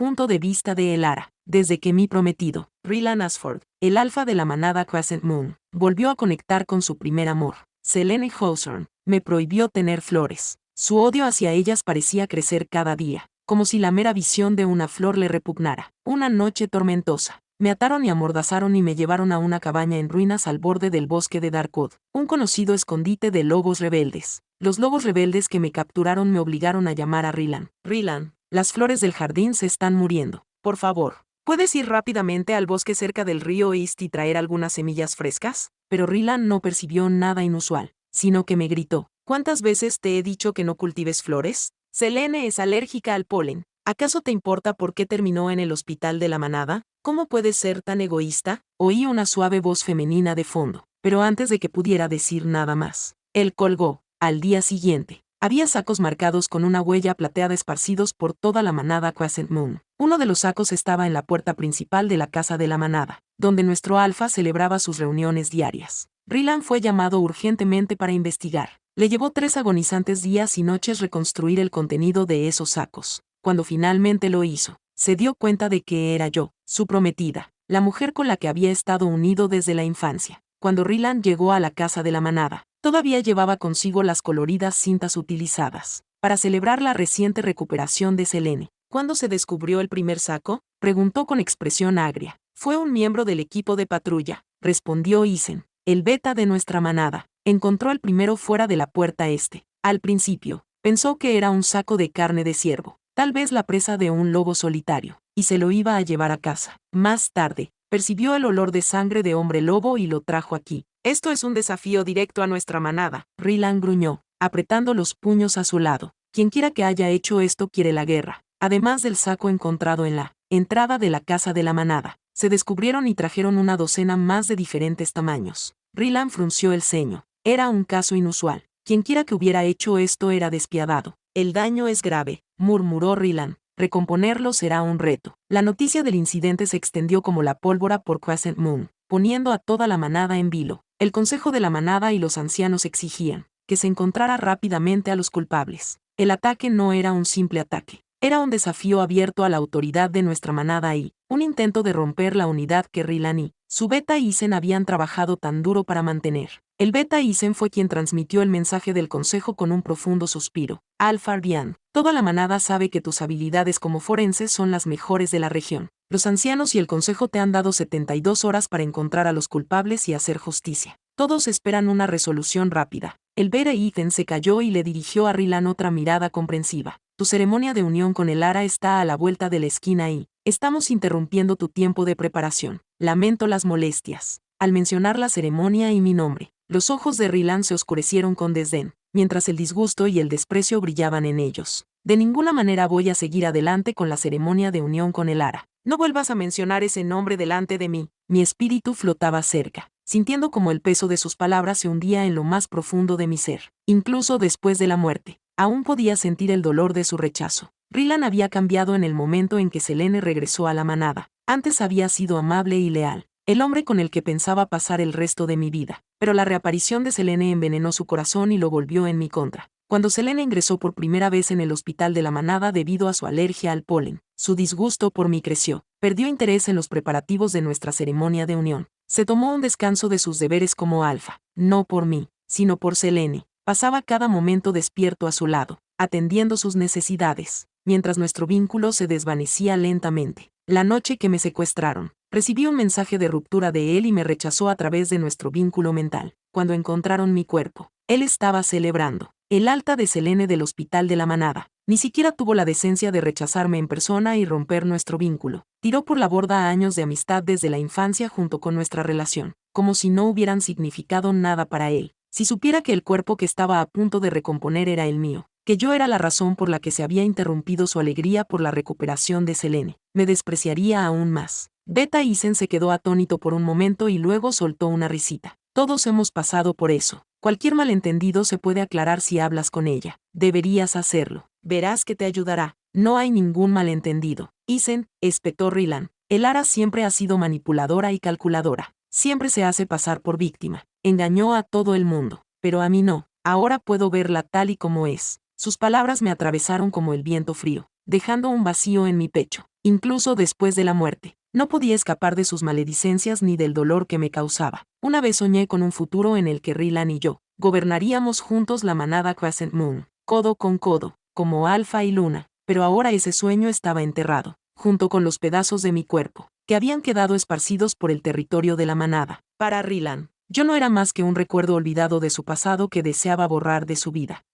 punto de vista de Elara. Desde que mi prometido, Rylan Ashford, el alfa de la manada Crescent Moon, volvió a conectar con su primer amor, Selene Hawthorne, me prohibió tener flores. Su odio hacia ellas parecía crecer cada día, como si la mera visión de una flor le repugnara. Una noche tormentosa. Me ataron y amordazaron y me llevaron a una cabaña en ruinas al borde del bosque de Darkwood, un conocido escondite de lobos rebeldes. Los lobos rebeldes que me capturaron me obligaron a llamar a Rylan. Rylan, las flores del jardín se están muriendo. Por favor, ¿puedes ir rápidamente al bosque cerca del río East y traer algunas semillas frescas? Pero Rylan no percibió nada inusual, sino que me gritó. ¿Cuántas veces te he dicho que no cultives flores? Selene es alérgica al polen. ¿Acaso te importa por qué terminó en el hospital de la manada? ¿Cómo puedes ser tan egoísta? Oí una suave voz femenina de fondo, pero antes de que pudiera decir nada más, él colgó. Al día siguiente, había sacos marcados con una huella plateada esparcidos por toda la manada Crescent Moon. Uno de los sacos estaba en la puerta principal de la casa de la manada, donde nuestro alfa celebraba sus reuniones diarias. Rylan fue llamado urgentemente para investigar. Le llevó 3 agonizantes días y noches reconstruir el contenido de esos sacos. Cuando finalmente lo hizo, se dio cuenta de que era yo, su prometida, la mujer con la que había estado unido desde la infancia. Cuando Rylan llegó a la casa de la manada, todavía llevaba consigo las coloridas cintas utilizadas para celebrar la reciente recuperación de Selene. ¿Cuándo se descubrió el primer saco?, preguntó con expresión agria. Fue un miembro del equipo de patrulla, respondió Isen, el beta de nuestra manada. Encontró el primero fuera de la puerta este. Al principio, pensó que era un saco de carne de ciervo, tal vez la presa de un lobo solitario, y se lo iba a llevar a casa. Más tarde, percibió el olor de sangre de hombre lobo y lo trajo aquí. Esto es un desafío directo a nuestra manada. Rylan gruñó, apretando los puños a su lado. Quienquiera que haya hecho esto quiere la guerra. Además del saco encontrado en la entrada de la casa de la manada, se descubrieron y trajeron una docena más de diferentes tamaños. Rylan frunció el ceño. Era un caso inusual. Quienquiera que hubiera hecho esto era despiadado. El daño es grave, murmuró Rylan. Recomponerlo será un reto. La noticia del incidente se extendió como la pólvora por Crescent Moon, poniendo a toda la manada en vilo. El consejo de la manada y los ancianos exigían que se encontrara rápidamente a los culpables. El ataque no era un simple ataque. Era un desafío abierto a la autoridad de nuestra manada y un intento de romper la unidad que Rylan y su beta Isen habían trabajado tan duro para mantener. El beta Isen fue quien transmitió el mensaje del consejo con un profundo suspiro. Alfa Arbian, toda la manada sabe que tus habilidades como forense son las mejores de la región. Los ancianos y el consejo te han dado 72 horas para encontrar a los culpables y hacer justicia. Todos esperan una resolución rápida. El beta Isen se calló y le dirigió a Rylan otra mirada comprensiva. Tu ceremonia de unión con el Ara está a la vuelta de la esquina y estamos interrumpiendo tu tiempo de preparación. Lamento las molestias. Al mencionar la ceremonia y mi nombre, los ojos de Rylan se oscurecieron con desdén, mientras el disgusto y el desprecio brillaban en ellos. De ninguna manera voy a seguir adelante con la ceremonia de unión con el Ara. No vuelvas a mencionar ese nombre delante de mí. Mi espíritu flotaba cerca, sintiendo como el peso de sus palabras se hundía en lo más profundo de mi ser. Incluso después de la muerte, aún podía sentir el dolor de su rechazo. Rylan había cambiado en el momento en que Selene regresó a la manada. Antes había sido amable y leal, el hombre con el que pensaba pasar el resto de mi vida. Pero la reaparición de Selene envenenó su corazón y lo volvió en mi contra. Cuando Selene ingresó por primera vez en el hospital de la manada debido a su alergia al polen, su disgusto por mí creció. Perdió interés en los preparativos de nuestra ceremonia de unión. Se tomó un descanso de sus deberes como alfa, no por mí, sino por Selene. Pasaba cada momento despierto a su lado, atendiendo sus necesidades, mientras nuestro vínculo se desvanecía lentamente. La noche que me secuestraron, recibí un mensaje de ruptura de él y me rechazó a través de nuestro vínculo mental. Cuando encontraron mi cuerpo, él estaba celebrando el alta de Selene del hospital de la manada. Ni siquiera tuvo la decencia de rechazarme en persona y romper nuestro vínculo. Tiró por la borda años de amistad desde la infancia junto con nuestra relación, como si no hubieran significado nada para él. Si supiera que el cuerpo que estaba a punto de recomponer era el mío, que yo era la razón por la que se había interrumpido su alegría por la recuperación de Selene, me despreciaría aún más. Beta Isen se quedó atónito por un momento y luego soltó una risita. Todos hemos pasado por eso. Cualquier malentendido se puede aclarar si hablas con ella. Deberías hacerlo. Verás que te ayudará. No hay ningún malentendido. Isen, espetó Rylan. El Ara siempre ha sido manipuladora y calculadora. Siempre se hace pasar por víctima. Engañó a todo el mundo. Pero a mí no. Ahora puedo verla tal y como es. Sus palabras me atravesaron como el viento frío, dejando un vacío en mi pecho. incluso después de la muerte. No podía escapar de sus maledicencias ni del dolor que me causaba. Una vez soñé con un futuro en el que Rylan y yo gobernaríamos juntos la manada Crescent Moon, codo con codo, como Alfa y Luna, pero ahora ese sueño estaba enterrado, junto con los pedazos de mi cuerpo, que habían quedado esparcidos por el territorio de la manada. Para Rylan, yo no era más que un recuerdo olvidado de su pasado que deseaba borrar de su vida.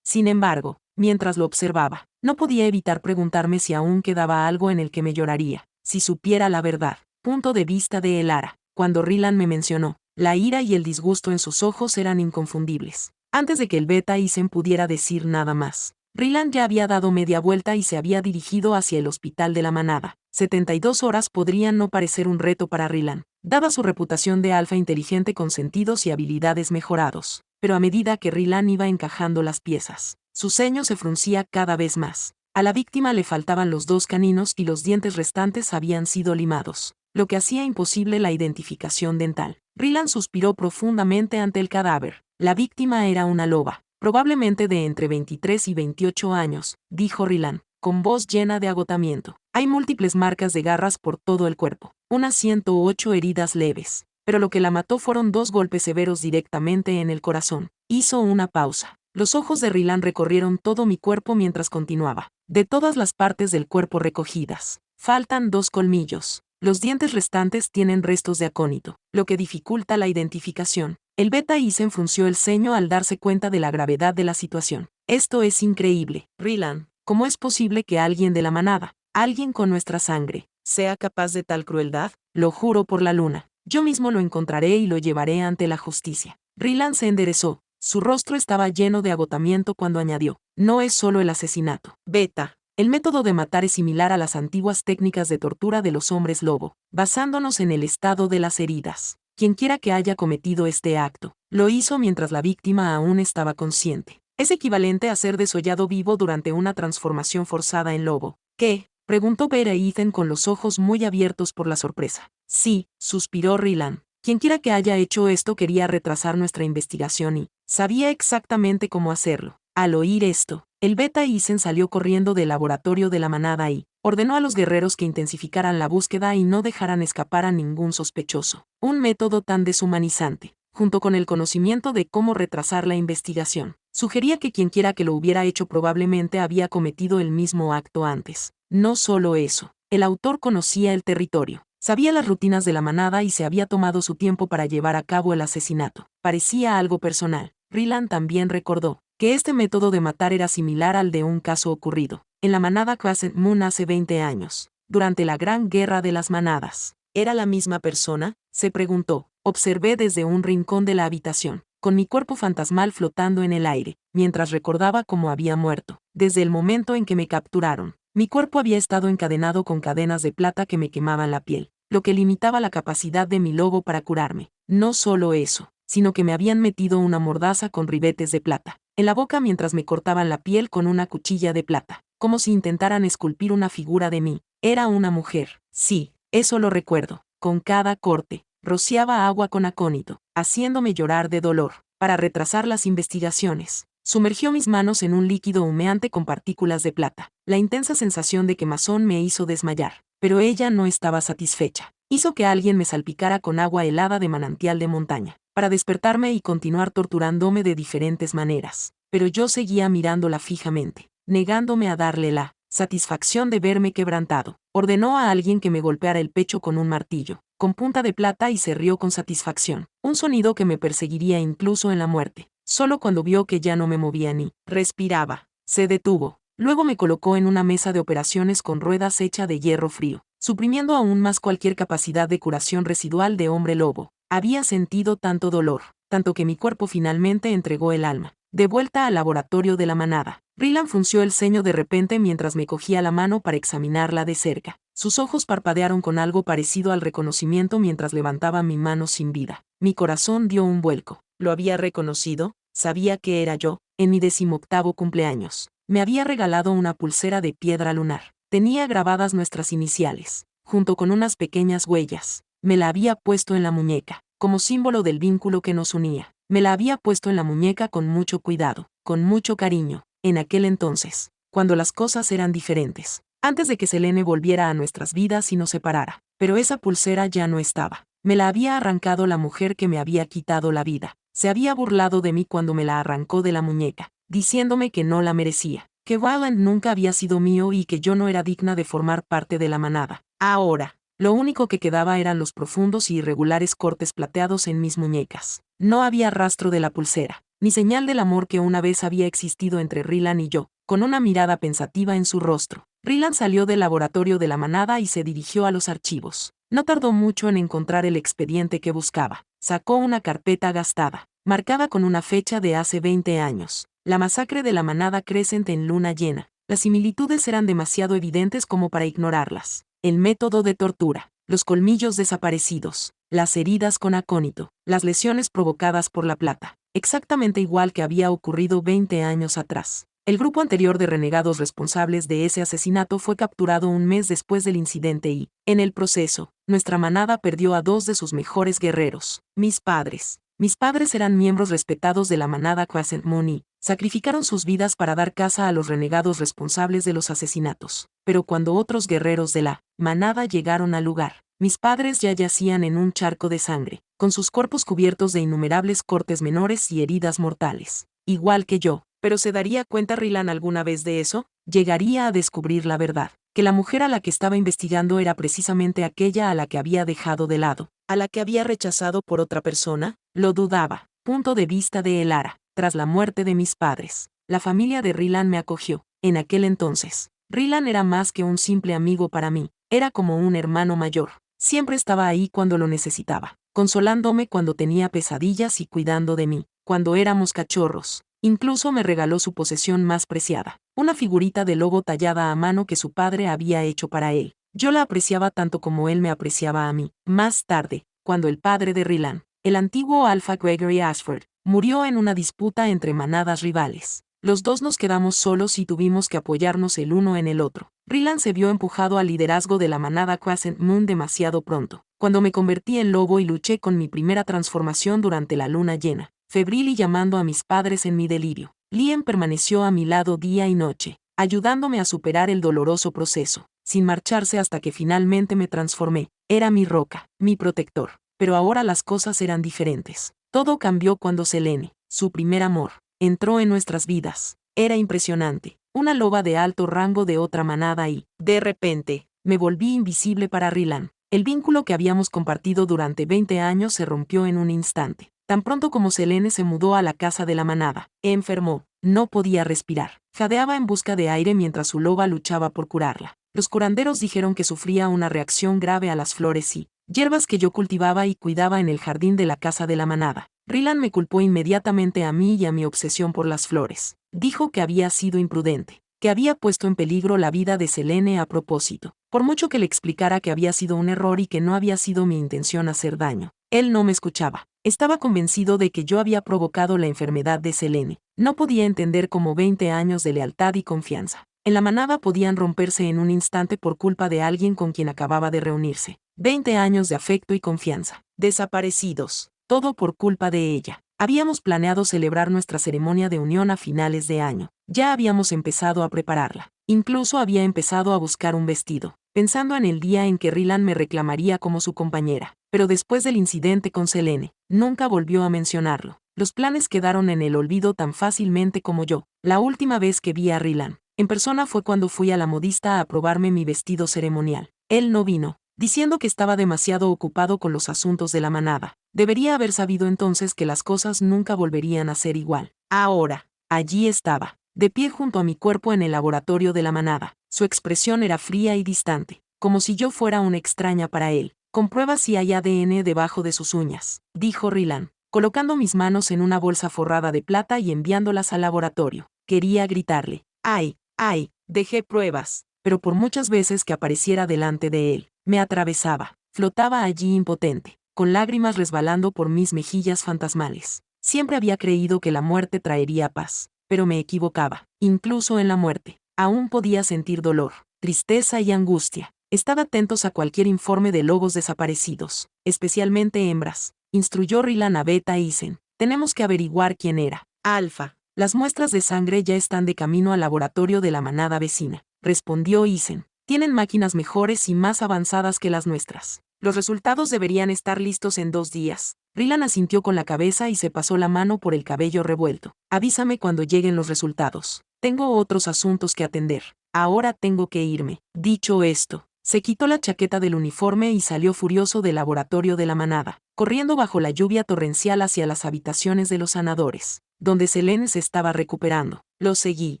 Sin embargo, mientras lo observaba, no podía evitar preguntarme si aún quedaba algo en el que me lloraría, si supiera la verdad. Punto de vista de Elara. Cuando Rylan me mencionó, la ira y el disgusto en sus ojos eran inconfundibles. Antes de que el Beta Isen pudiera decir nada más, Rylan ya había dado media vuelta y se había dirigido hacia el hospital de la manada. 72 horas podrían no parecer un reto para Rylan, dada su reputación de alfa inteligente con sentidos y habilidades mejorados. Pero a medida que Rylan iba encajando las piezas, su ceño se fruncía cada vez más. A la víctima le faltaban los 2 caninos y los dientes restantes habían sido limados, lo que hacía imposible la identificación dental. Rylan suspiró profundamente ante el cadáver. La víctima era una loba, probablemente de entre 23 y 28 años, dijo Rylan, con voz llena de agotamiento. Hay múltiples marcas de garras por todo el cuerpo, unas 108 heridas leves, pero lo que la mató fueron 2 golpes severos directamente en el corazón. Hizo una pausa. Los ojos de Rylan recorrieron todo mi cuerpo mientras continuaba. De todas las partes del cuerpo recogidas, faltan 2 colmillos. Los dientes restantes tienen restos de acónito, lo que dificulta la identificación. El Beta Isen frunció el ceño al darse cuenta de la gravedad de la situación. Esto es increíble. Rylan, ¿cómo es posible que alguien de la manada, alguien con nuestra sangre, sea capaz de tal crueldad? Lo juro por la luna. Yo mismo lo encontraré y lo llevaré ante la justicia. Rylan se enderezó. Su rostro estaba lleno de agotamiento cuando añadió, no es solo el asesinato. Beta. El método de matar es similar a las antiguas técnicas de tortura de los hombres lobo, basándonos en el estado de las heridas. Quienquiera que haya cometido este acto, lo hizo mientras la víctima aún estaba consciente. Es equivalente a ser desollado vivo durante una transformación forzada en lobo. ¿Qué? Preguntó Beta Ethan con los ojos muy abiertos por la sorpresa. Sí, suspiró Rylan. Quienquiera que haya hecho esto quería retrasar nuestra investigación y sabía exactamente cómo hacerlo. Al oír esto, el Beta Isen salió corriendo del laboratorio de la manada y ordenó a los guerreros que intensificaran la búsqueda y no dejaran escapar a ningún sospechoso. Un método tan deshumanizante, junto con el conocimiento de cómo retrasar la investigación, sugería que quienquiera que lo hubiera hecho probablemente había cometido el mismo acto antes. No solo eso, el autor conocía el territorio, sabía las rutinas de la manada y se había tomado su tiempo para llevar a cabo el asesinato. Parecía algo personal. Rylan también recordó que este método de matar era similar al de un caso ocurrido en la manada Crescent Moon hace 20 años, durante la Gran Guerra de las Manadas. ¿Era la misma persona?, se preguntó. Observé desde un rincón de la habitación, con mi cuerpo fantasmal flotando en el aire, mientras recordaba cómo había muerto. Desde el momento en que me capturaron, mi cuerpo había estado encadenado con cadenas de plata que me quemaban la piel, lo que limitaba la capacidad de mi lobo para curarme. No solo eso, sino que me habían metido una mordaza con ribetes de plata en la boca mientras me cortaban la piel con una cuchilla de plata, como si intentaran esculpir una figura de mí. Era una mujer. Sí, eso lo recuerdo. Con cada corte, rociaba agua con acónito, haciéndome llorar de dolor. Para retrasar las investigaciones, sumergió mis manos en un líquido humeante con partículas de plata. La intensa sensación de quemazón me hizo desmayar, pero ella no estaba satisfecha. Hizo que alguien me salpicara con agua helada de manantial de montaña, para despertarme y continuar torturándome de diferentes maneras. Pero yo seguía mirándola fijamente, negándome a darle la satisfacción de verme quebrantado. Ordenó a alguien que me golpeara el pecho con un martillo, con punta de plata y se rió con satisfacción, un sonido que me perseguiría incluso en la muerte. Solo cuando vio que ya no me movía ni respiraba, se detuvo. Luego me colocó en una mesa de operaciones con ruedas hecha de hierro frío, suprimiendo aún más cualquier capacidad de curación residual de hombre lobo. Había sentido tanto dolor, tanto que mi cuerpo finalmente entregó el alma. De vuelta al laboratorio de la manada, Rylan frunció el ceño de repente mientras me cogía la mano para examinarla de cerca. Sus ojos parpadearon con algo parecido al reconocimiento mientras levantaba mi mano sin vida. Mi corazón dio un vuelco. ¿Lo había reconocido? Sabía que era yo. En mi 18º cumpleaños, me había regalado una pulsera de piedra lunar. Tenía grabadas nuestras iniciales, junto con unas pequeñas huellas. Me la había puesto en la muñeca, como símbolo del vínculo que nos unía. Me la había puesto en la muñeca con mucho cuidado, con mucho cariño, en aquel entonces, cuando las cosas eran diferentes. antes de que Selene volviera a nuestras vidas y nos separara. Pero esa pulsera ya no estaba. Me la había arrancado la mujer que me había quitado la vida. Se había burlado de mí cuando me la arrancó de la muñeca, diciéndome que no la merecía, que Ryland nunca había sido mío y que yo no era digna de formar parte de la manada. Ahora, lo único que quedaba eran los profundos y irregulares cortes plateados en mis muñecas. No había rastro de la pulsera, ni señal del amor que una vez había existido entre Ryland y yo. Con una mirada pensativa en su rostro, Ryland salió del laboratorio de la manada y se dirigió a los archivos. No tardó mucho en encontrar el expediente que buscaba. Sacó una carpeta gastada, marcada con una fecha de hace 20 años. La masacre de la manada Crescent en luna llena. Las similitudes eran demasiado evidentes como para ignorarlas. El método de tortura, los colmillos desaparecidos, las heridas con acónito, las lesiones provocadas por la plata. Exactamente igual que había ocurrido 20 años atrás. El grupo anterior de renegados responsables de ese asesinato fue capturado un mes después del incidente y, en el proceso, nuestra manada perdió a 2 de sus mejores guerreros. Mis padres. Mis padres eran miembros respetados de la manada Crescent Moon y sacrificaron sus vidas para dar caza a los renegados responsables de los asesinatos. Pero cuando otros guerreros de la manada llegaron al lugar, mis padres ya yacían en un charco de sangre, con sus cuerpos cubiertos de innumerables cortes menores y heridas mortales. Igual que yo. ¿Pero se daría cuenta Ryland alguna vez de eso? Llegaría a descubrir la verdad, que la mujer a la que estaba investigando era precisamente aquella a la que había dejado de lado, a la que había rechazado por otra persona. Lo dudaba. Punto de vista de Elara. Tras la muerte de mis padres, la familia de Ryland me acogió. En aquel entonces, Ryland era más que un simple amigo para mí, era como un hermano mayor. Siempre estaba ahí cuando lo necesitaba, consolándome cuando tenía pesadillas y cuidando de mí, cuando éramos cachorros. Incluso me regaló su posesión más preciada, una figurita de lobo tallada a mano que su padre había hecho para él. Yo la apreciaba tanto como él me apreciaba a mí. Más tarde, cuando el padre de Ryland, el antiguo Alpha Gregory Ashford, murió en una disputa entre manadas rivales, los dos nos quedamos solos y tuvimos que apoyarnos el uno en el otro. Ryland se vio empujado al liderazgo de la manada Crescent Moon demasiado pronto, cuando me convertí en lobo y luché con mi primera transformación durante la luna llena. Febril y llamando a mis padres en mi delirio, Liam permaneció a mi lado día y noche, ayudándome a superar el doloroso proceso, sin marcharse hasta que finalmente me transformé. Era mi roca, mi protector. Pero ahora las cosas eran diferentes. Todo cambió cuando Selene, su primer amor, entró en nuestras vidas. Era impresionante, una loba de alto rango de otra manada y, de repente, me volví invisible para Ryland. El vínculo que habíamos compartido durante 20 años se rompió en un instante. Tan pronto como Selene se mudó a la casa de la manada, enfermó, no podía respirar. Jadeaba en busca de aire mientras su loba luchaba por curarla. Los curanderos dijeron que sufría una reacción grave a las flores y hierbas que yo cultivaba y cuidaba en el jardín de la casa de la manada. Ryland me culpó inmediatamente a mí y a mi obsesión por las flores. Dijo que había sido imprudente, que había puesto en peligro la vida de Selene a propósito. Por mucho que le explicara que había sido un error y que no había sido mi intención hacer daño, él no me escuchaba. Estaba convencido de que yo había provocado la enfermedad de Selene. No podía entender cómo 20 años de lealtad y confianza en la manada podían romperse en un instante por culpa de alguien con quien acababa de reunirse. 20 años de afecto y confianza, desaparecidos, todo por culpa de ella. Habíamos planeado celebrar nuestra ceremonia de unión a finales de año. Ya habíamos empezado a prepararla. Incluso había empezado a buscar un vestido, pensando en el día en que Ryland me reclamaría como su compañera. Pero después del incidente con Selene, nunca volvió a mencionarlo. Los planes quedaron en el olvido tan fácilmente como yo. La última vez que vi a Ryland en persona fue cuando fui a la modista a probarme mi vestido ceremonial. Él no vino, diciendo que estaba demasiado ocupado con los asuntos de la manada. Debería haber sabido entonces que las cosas nunca volverían a ser igual. Ahora, allí estaba, de pie junto a mi cuerpo en el laboratorio de la manada. Su expresión era fría y distante, como si yo fuera una extraña para él. Comprueba si hay ADN debajo de sus uñas, dijo Ryland, colocando mis manos en una bolsa forrada de plata y enviándolas al laboratorio. Quería gritarle, ¡ay! ¡Ay! Dejé pruebas, pero por muchas veces que apareciera delante de él, me atravesaba, flotaba allí impotente, con lágrimas resbalando por mis mejillas fantasmales. Siempre había creído que la muerte traería paz, pero me equivocaba. Incluso en la muerte, aún podía sentir dolor, tristeza y angustia. Estad atentos a cualquier informe de lobos desaparecidos, especialmente hembras, instruyó Ryland a Beta y Isen. Tenemos que averiguar quién era. Alfa. Las muestras de sangre ya están de camino al laboratorio de la manada vecina, respondió Isen. Tienen máquinas mejores y más avanzadas que las nuestras. Los resultados deberían estar listos en 2 días. Rylan asintió con la cabeza y se pasó la mano por el cabello revuelto. Avísame cuando lleguen los resultados. Tengo otros asuntos que atender. Ahora tengo que irme. Dicho esto, se quitó la chaqueta del uniforme y salió furioso del laboratorio de la manada, corriendo bajo la lluvia torrencial hacia las habitaciones de los sanadores, donde Selene se estaba recuperando. Lo seguí,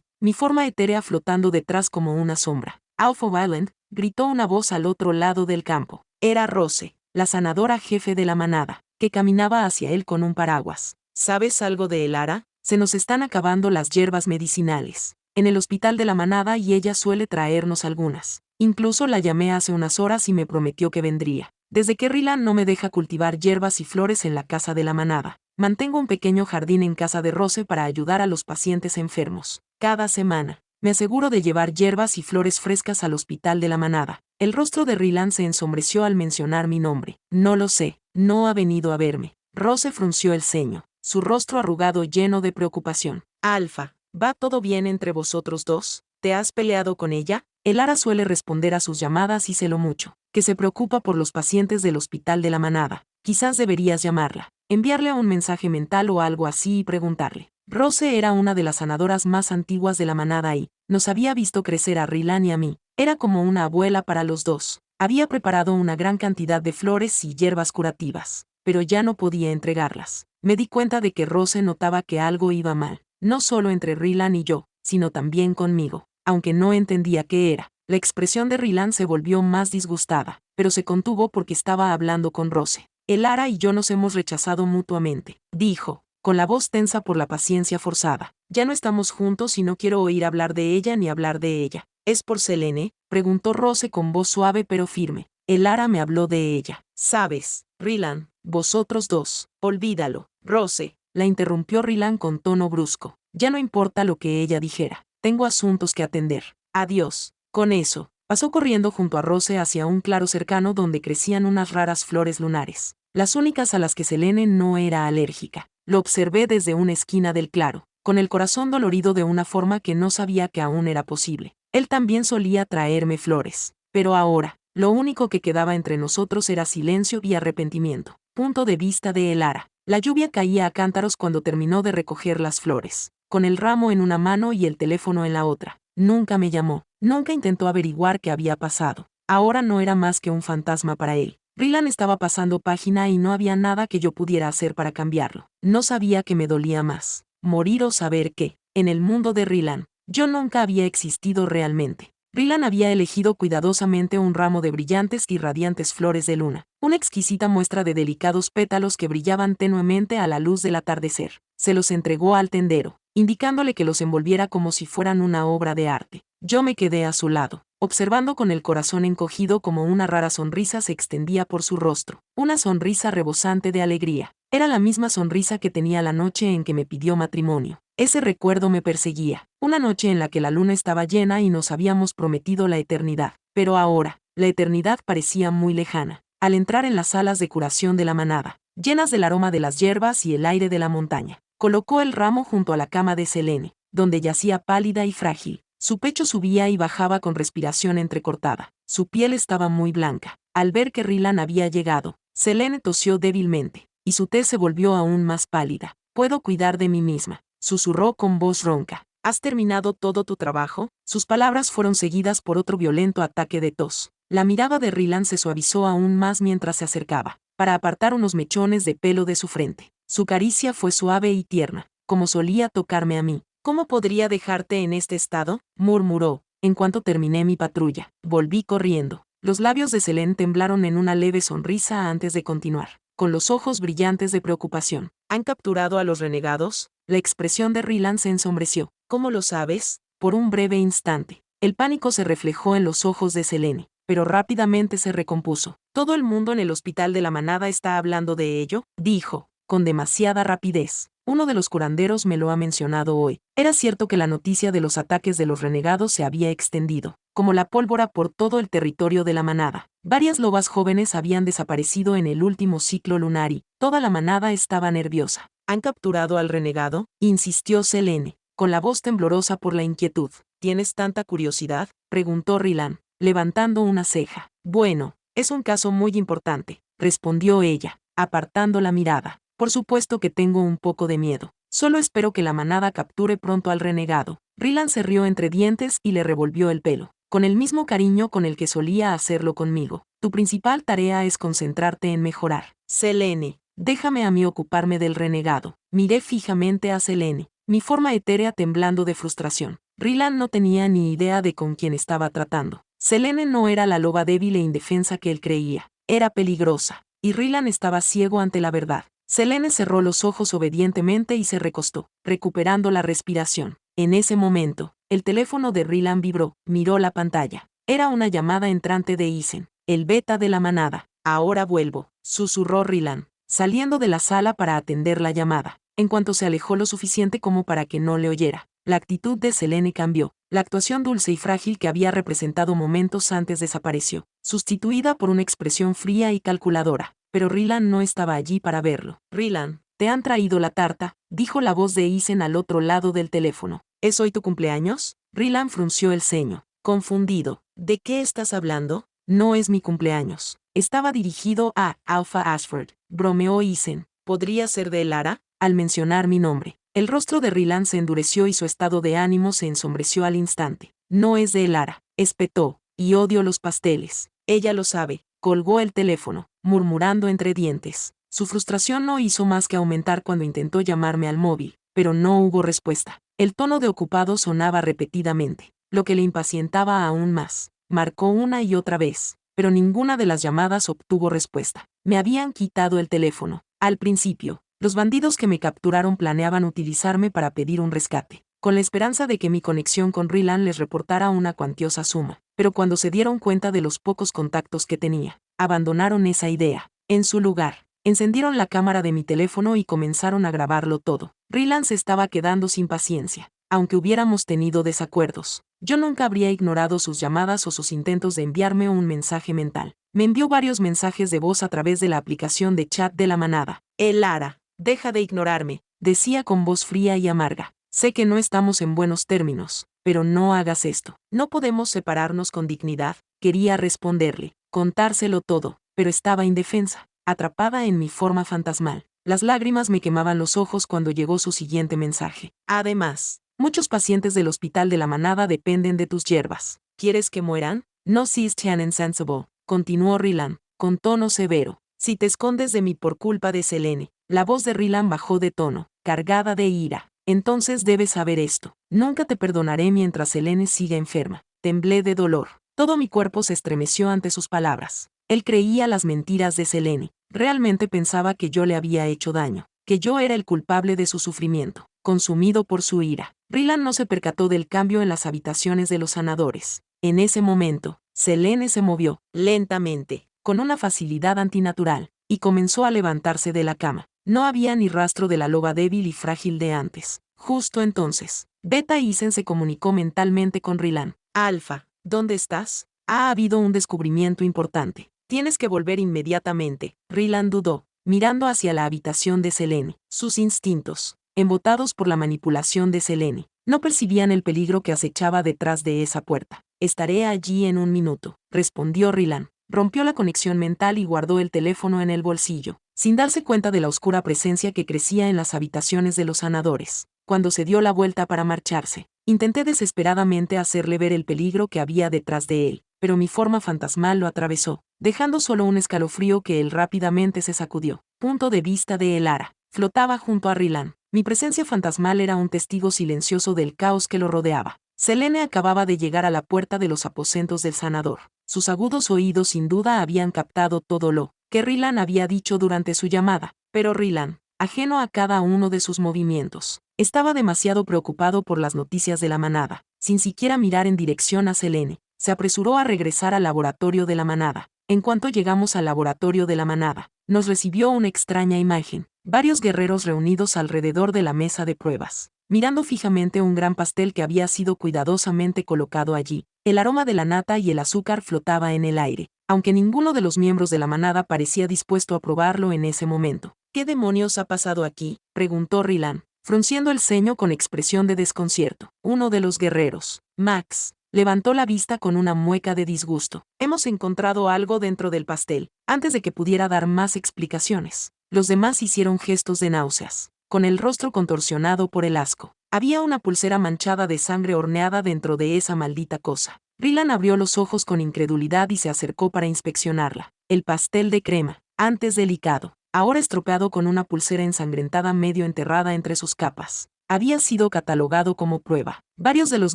mi forma etérea flotando detrás como una sombra. Alpha Island, gritó una voz al otro lado del campo. Era Rose, la sanadora jefe de la manada, que caminaba hacia él con un paraguas. ¿Sabes algo de Elara? Se nos están acabando las hierbas medicinales en el hospital de la manada y ella suele traernos algunas. Incluso la llamé hace unas horas y me prometió que vendría. Desde que Rylan no me deja cultivar hierbas y flores en la casa de la manada, mantengo un pequeño jardín en casa de Rose para ayudar a los pacientes enfermos. Cada semana, me aseguro de llevar hierbas y flores frescas al hospital de la manada. El rostro de Rylan se ensombreció al mencionar mi nombre. No lo sé, no ha venido a verme. Rose frunció el ceño, su rostro arrugado lleno de preocupación. Alfa, ¿va todo bien entre vosotros dos? ¿Te has peleado con ella? Elara suele responder a sus llamadas y sé lo mucho que se preocupa por los pacientes del hospital de la manada. Quizás deberías llamarla, enviarle un mensaje mental o algo así y preguntarle. Rose era una de las sanadoras más antiguas de la manada y nos había visto crecer a Rylan y a mí. Era como una abuela para los dos. Había preparado una gran cantidad de flores y hierbas curativas, pero ya no podía entregarlas. Me di cuenta de que Rose notaba que algo iba mal, no solo entre Rylan y yo, sino también conmigo, aunque no entendía qué era. La expresión de Rylan se volvió más disgustada, pero se contuvo porque estaba hablando con Rose. Elara y yo nos hemos rechazado mutuamente, dijo, con la voz tensa por la paciencia forzada. Ya no estamos juntos y no quiero oír hablar de ella ni hablar de ella. ¿Es por Selene?, preguntó Rose con voz suave pero firme. Elara me habló de ella. ¿Sabes, Rylan? Vosotros dos. Olvídalo. Rose, la interrumpió Rylan con tono brusco. Ya no importa lo que ella dijera. Tengo asuntos que atender. Adiós. Con eso, pasó corriendo junto a Rose hacia un claro cercano donde crecían unas raras flores lunares, las únicas a las que Selene no era alérgica. Lo observé desde una esquina del claro, con el corazón dolorido de una forma que no sabía que aún era posible. Él también solía traerme flores, pero ahora, lo único que quedaba entre nosotros era silencio y arrepentimiento. Punto de vista de Elara. La lluvia caía a cántaros cuando terminó de recoger las flores, con el ramo en una mano y el teléfono en la otra. Nunca me llamó, nunca intentó averiguar qué había pasado. Ahora no era más que un fantasma para él. Rylan estaba pasando página y no había nada que yo pudiera hacer para cambiarlo. No sabía que me dolía más, morir o saber que, en el mundo de Rylan, yo nunca había existido realmente. Rylan había elegido cuidadosamente un ramo de brillantes y radiantes flores de luna, una exquisita muestra de delicados pétalos que brillaban tenuemente a la luz del atardecer. Se los entregó al tendero, indicándole que los envolviera como si fueran una obra de arte. Yo me quedé a su lado, observando con el corazón encogido como una rara sonrisa se extendía por su rostro, una sonrisa rebosante de alegría. Era la misma sonrisa que tenía la noche en que me pidió matrimonio. Ese recuerdo me perseguía, una noche en la que la luna estaba llena y nos habíamos prometido la eternidad. Pero ahora, la eternidad parecía muy lejana. Al entrar en las salas de curación de la manada, llenas del aroma de las hierbas y el aire de la montaña, colocó el ramo junto a la cama de Selene, donde yacía pálida y frágil. Su pecho subía y bajaba con respiración entrecortada. Su piel estaba muy blanca. Al ver que Rylan había llegado, Selene tosió débilmente, y su tez se volvió aún más pálida. Puedo cuidar de mí misma, susurró con voz ronca. ¿Has terminado todo tu trabajo? Sus palabras fueron seguidas por otro violento ataque de tos. La mirada de Rylan se suavizó aún más mientras se acercaba, para apartar unos mechones de pelo de su frente. Su caricia fue suave y tierna, como solía tocarme a mí. ¿Cómo podría dejarte en este estado?, murmuró. En cuanto terminé mi patrulla, volví corriendo. Los labios de Selene temblaron en una leve sonrisa antes de continuar, con los ojos brillantes de preocupación. ¿Han capturado a los renegados? La expresión de Rylan se ensombreció. ¿Cómo lo sabes? Por un breve instante, el pánico se reflejó en los ojos de Selene, pero rápidamente se recompuso. ¿Todo el mundo en el hospital de la manada está hablando de ello?, dijo, con demasiada rapidez. Uno de los curanderos me lo ha mencionado hoy. Era cierto que la noticia de los ataques de los renegados se había extendido, como la pólvora por todo el territorio de la manada. Varias lobas jóvenes habían desaparecido en el último ciclo lunar y toda la manada estaba nerviosa. ¿Han capturado al renegado?, insistió Selene, con la voz temblorosa por la inquietud. ¿Tienes tanta curiosidad?, preguntó Rylan. levantando una ceja. Bueno, es un caso muy importante, respondió ella, apartando la mirada. Por supuesto que tengo un poco de miedo. Solo espero que la manada capture pronto al renegado. Rylan se rió entre dientes y le revolvió el pelo, con el mismo cariño con el que solía hacerlo conmigo. Tu principal tarea es concentrarte en mejorar. Selene, déjame a mí ocuparme del renegado. Miré fijamente a Selene, mi forma etérea temblando de frustración. Rylan no tenía ni idea de con quién estaba tratando. Selene no era la loba débil e indefensa que él creía. Era peligrosa, y Rylan estaba ciego ante la verdad. Selene cerró los ojos obedientemente y se recostó, recuperando la respiración. En ese momento, el teléfono de Rylan vibró, miró la pantalla. Era una llamada entrante de Isen, el beta de la manada. Ahora vuelvo, susurró Rylan, saliendo de la sala para atender la llamada. En cuanto se alejó lo suficiente como para que no le oyera, la actitud de Selene cambió. La actuación dulce y frágil que había representado momentos antes desapareció, sustituida por una expresión fría y calculadora. Pero Rylan no estaba allí para verlo. Rylan, te han traído la tarta, dijo la voz de Isen al otro lado del teléfono. ¿Es hoy tu cumpleaños? Rylan frunció el ceño, confundido. ¿De qué estás hablando? No es mi cumpleaños. Estaba dirigido a Alpha Ashford, bromeó Isen. ¿Podría ser de Elara? Al mencionar mi nombre, el rostro de Rylan se endureció y su estado de ánimo se ensombreció al instante. No es de Elara, espetó, y odio los pasteles. Ella lo sabe. Colgó el teléfono, murmurando entre dientes. Su frustración no hizo más que aumentar cuando intentó llamarme al móvil, pero no hubo respuesta. El tono de ocupado sonaba repetidamente, lo que le impacientaba aún más. Marcó una y otra vez, pero ninguna de las llamadas obtuvo respuesta. Me habían quitado el teléfono. Al principio, los bandidos que me capturaron planeaban utilizarme para pedir un rescate, con la esperanza de que mi conexión con Rylan les reportara una cuantiosa suma. Pero cuando se dieron cuenta de los pocos contactos que tenía, abandonaron esa idea. En su lugar, encendieron la cámara de mi teléfono y comenzaron a grabarlo todo. Rylan se estaba quedando sin paciencia. Aunque hubiéramos tenido desacuerdos, yo nunca habría ignorado sus llamadas o sus intentos de enviarme un mensaje mental. Me envió varios mensajes de voz a través de la aplicación de chat de la manada. Elara, deja de ignorarme, decía con voz fría y amarga. Sé que no estamos en buenos términos, pero no hagas esto. No podemos separarnos con dignidad. Quería responderle, contárselo todo, pero estaba indefensa, atrapada en mi forma fantasmal. Las lágrimas me quemaban los ojos cuando llegó su siguiente mensaje. Además, muchos pacientes del hospital de la manada dependen de tus hierbas. ¿Quieres que mueran? No seas tan insensible, continuó Rylan, con tono severo. Si te escondes de mí por culpa de Selene. La voz de Rylan bajó de tono, cargada de ira. Entonces debes saber esto. Nunca te perdonaré mientras Selene siga enferma. Temblé de dolor. Todo mi cuerpo se estremeció ante sus palabras. Él creía las mentiras de Selene. Realmente pensaba que yo le había hecho daño, que yo era el culpable de su sufrimiento, consumido por su ira. Rylan no se percató del cambio en las habitaciones de los sanadores. En ese momento, Selene se movió, lentamente, con una facilidad antinatural, y comenzó a levantarse de la cama. No había ni rastro de la loba débil y frágil de antes. Justo entonces, Beta Isen se comunicó mentalmente con Rylan. Alfa, ¿dónde estás? Ha habido un descubrimiento importante. Tienes que volver inmediatamente. Rylan dudó, mirando hacia la habitación de Selene. Sus instintos, embotados por la manipulación de Selene, no percibían el peligro que acechaba detrás de esa puerta. Estaré allí en un minuto, respondió Rylan. Rompió la conexión mental y guardó el teléfono en el bolsillo, sin darse cuenta de la oscura presencia que crecía en las habitaciones de los sanadores. Cuando se dio la vuelta para marcharse, intenté desesperadamente hacerle ver el peligro que había detrás de él, pero mi forma fantasmal lo atravesó, dejando solo un escalofrío que él rápidamente se sacudió. Punto de vista de Elara. Flotaba junto a Rylan. Mi presencia fantasmal era un testigo silencioso del caos que lo rodeaba. Selene acababa de llegar a la puerta de los aposentos del sanador. Sus agudos oídos sin duda habían captado todo lo que Rylan había dicho durante su llamada, pero Rylan, ajeno a cada uno de sus movimientos, estaba demasiado preocupado por las noticias de la manada. Sin siquiera mirar en dirección a Selene, se apresuró a regresar al laboratorio de la manada. En cuanto llegamos al laboratorio de la manada, nos recibió una extraña imagen. Varios guerreros reunidos alrededor de la mesa de pruebas, mirando fijamente un gran pastel que había sido cuidadosamente colocado allí. El aroma de la nata y el azúcar flotaba en el aire, aunque ninguno de los miembros de la manada parecía dispuesto a probarlo en ese momento. ¿Qué demonios ha pasado aquí?, preguntó Rylan, frunciendo el ceño con expresión de desconcierto. Uno de los guerreros, Max, Levantó la vista con una mueca de disgusto. Hemos encontrado algo dentro del pastel. Antes de que pudiera dar más explicaciones, los demás hicieron gestos de náuseas, con el rostro contorsionado por el asco. Había una pulsera manchada de sangre horneada dentro de esa maldita cosa. Rylan abrió los ojos con incredulidad y se acercó para inspeccionarla. El pastel de crema, antes delicado, ahora estropeado con una pulsera ensangrentada medio enterrada entre sus capas, había sido catalogado como prueba. Varios de los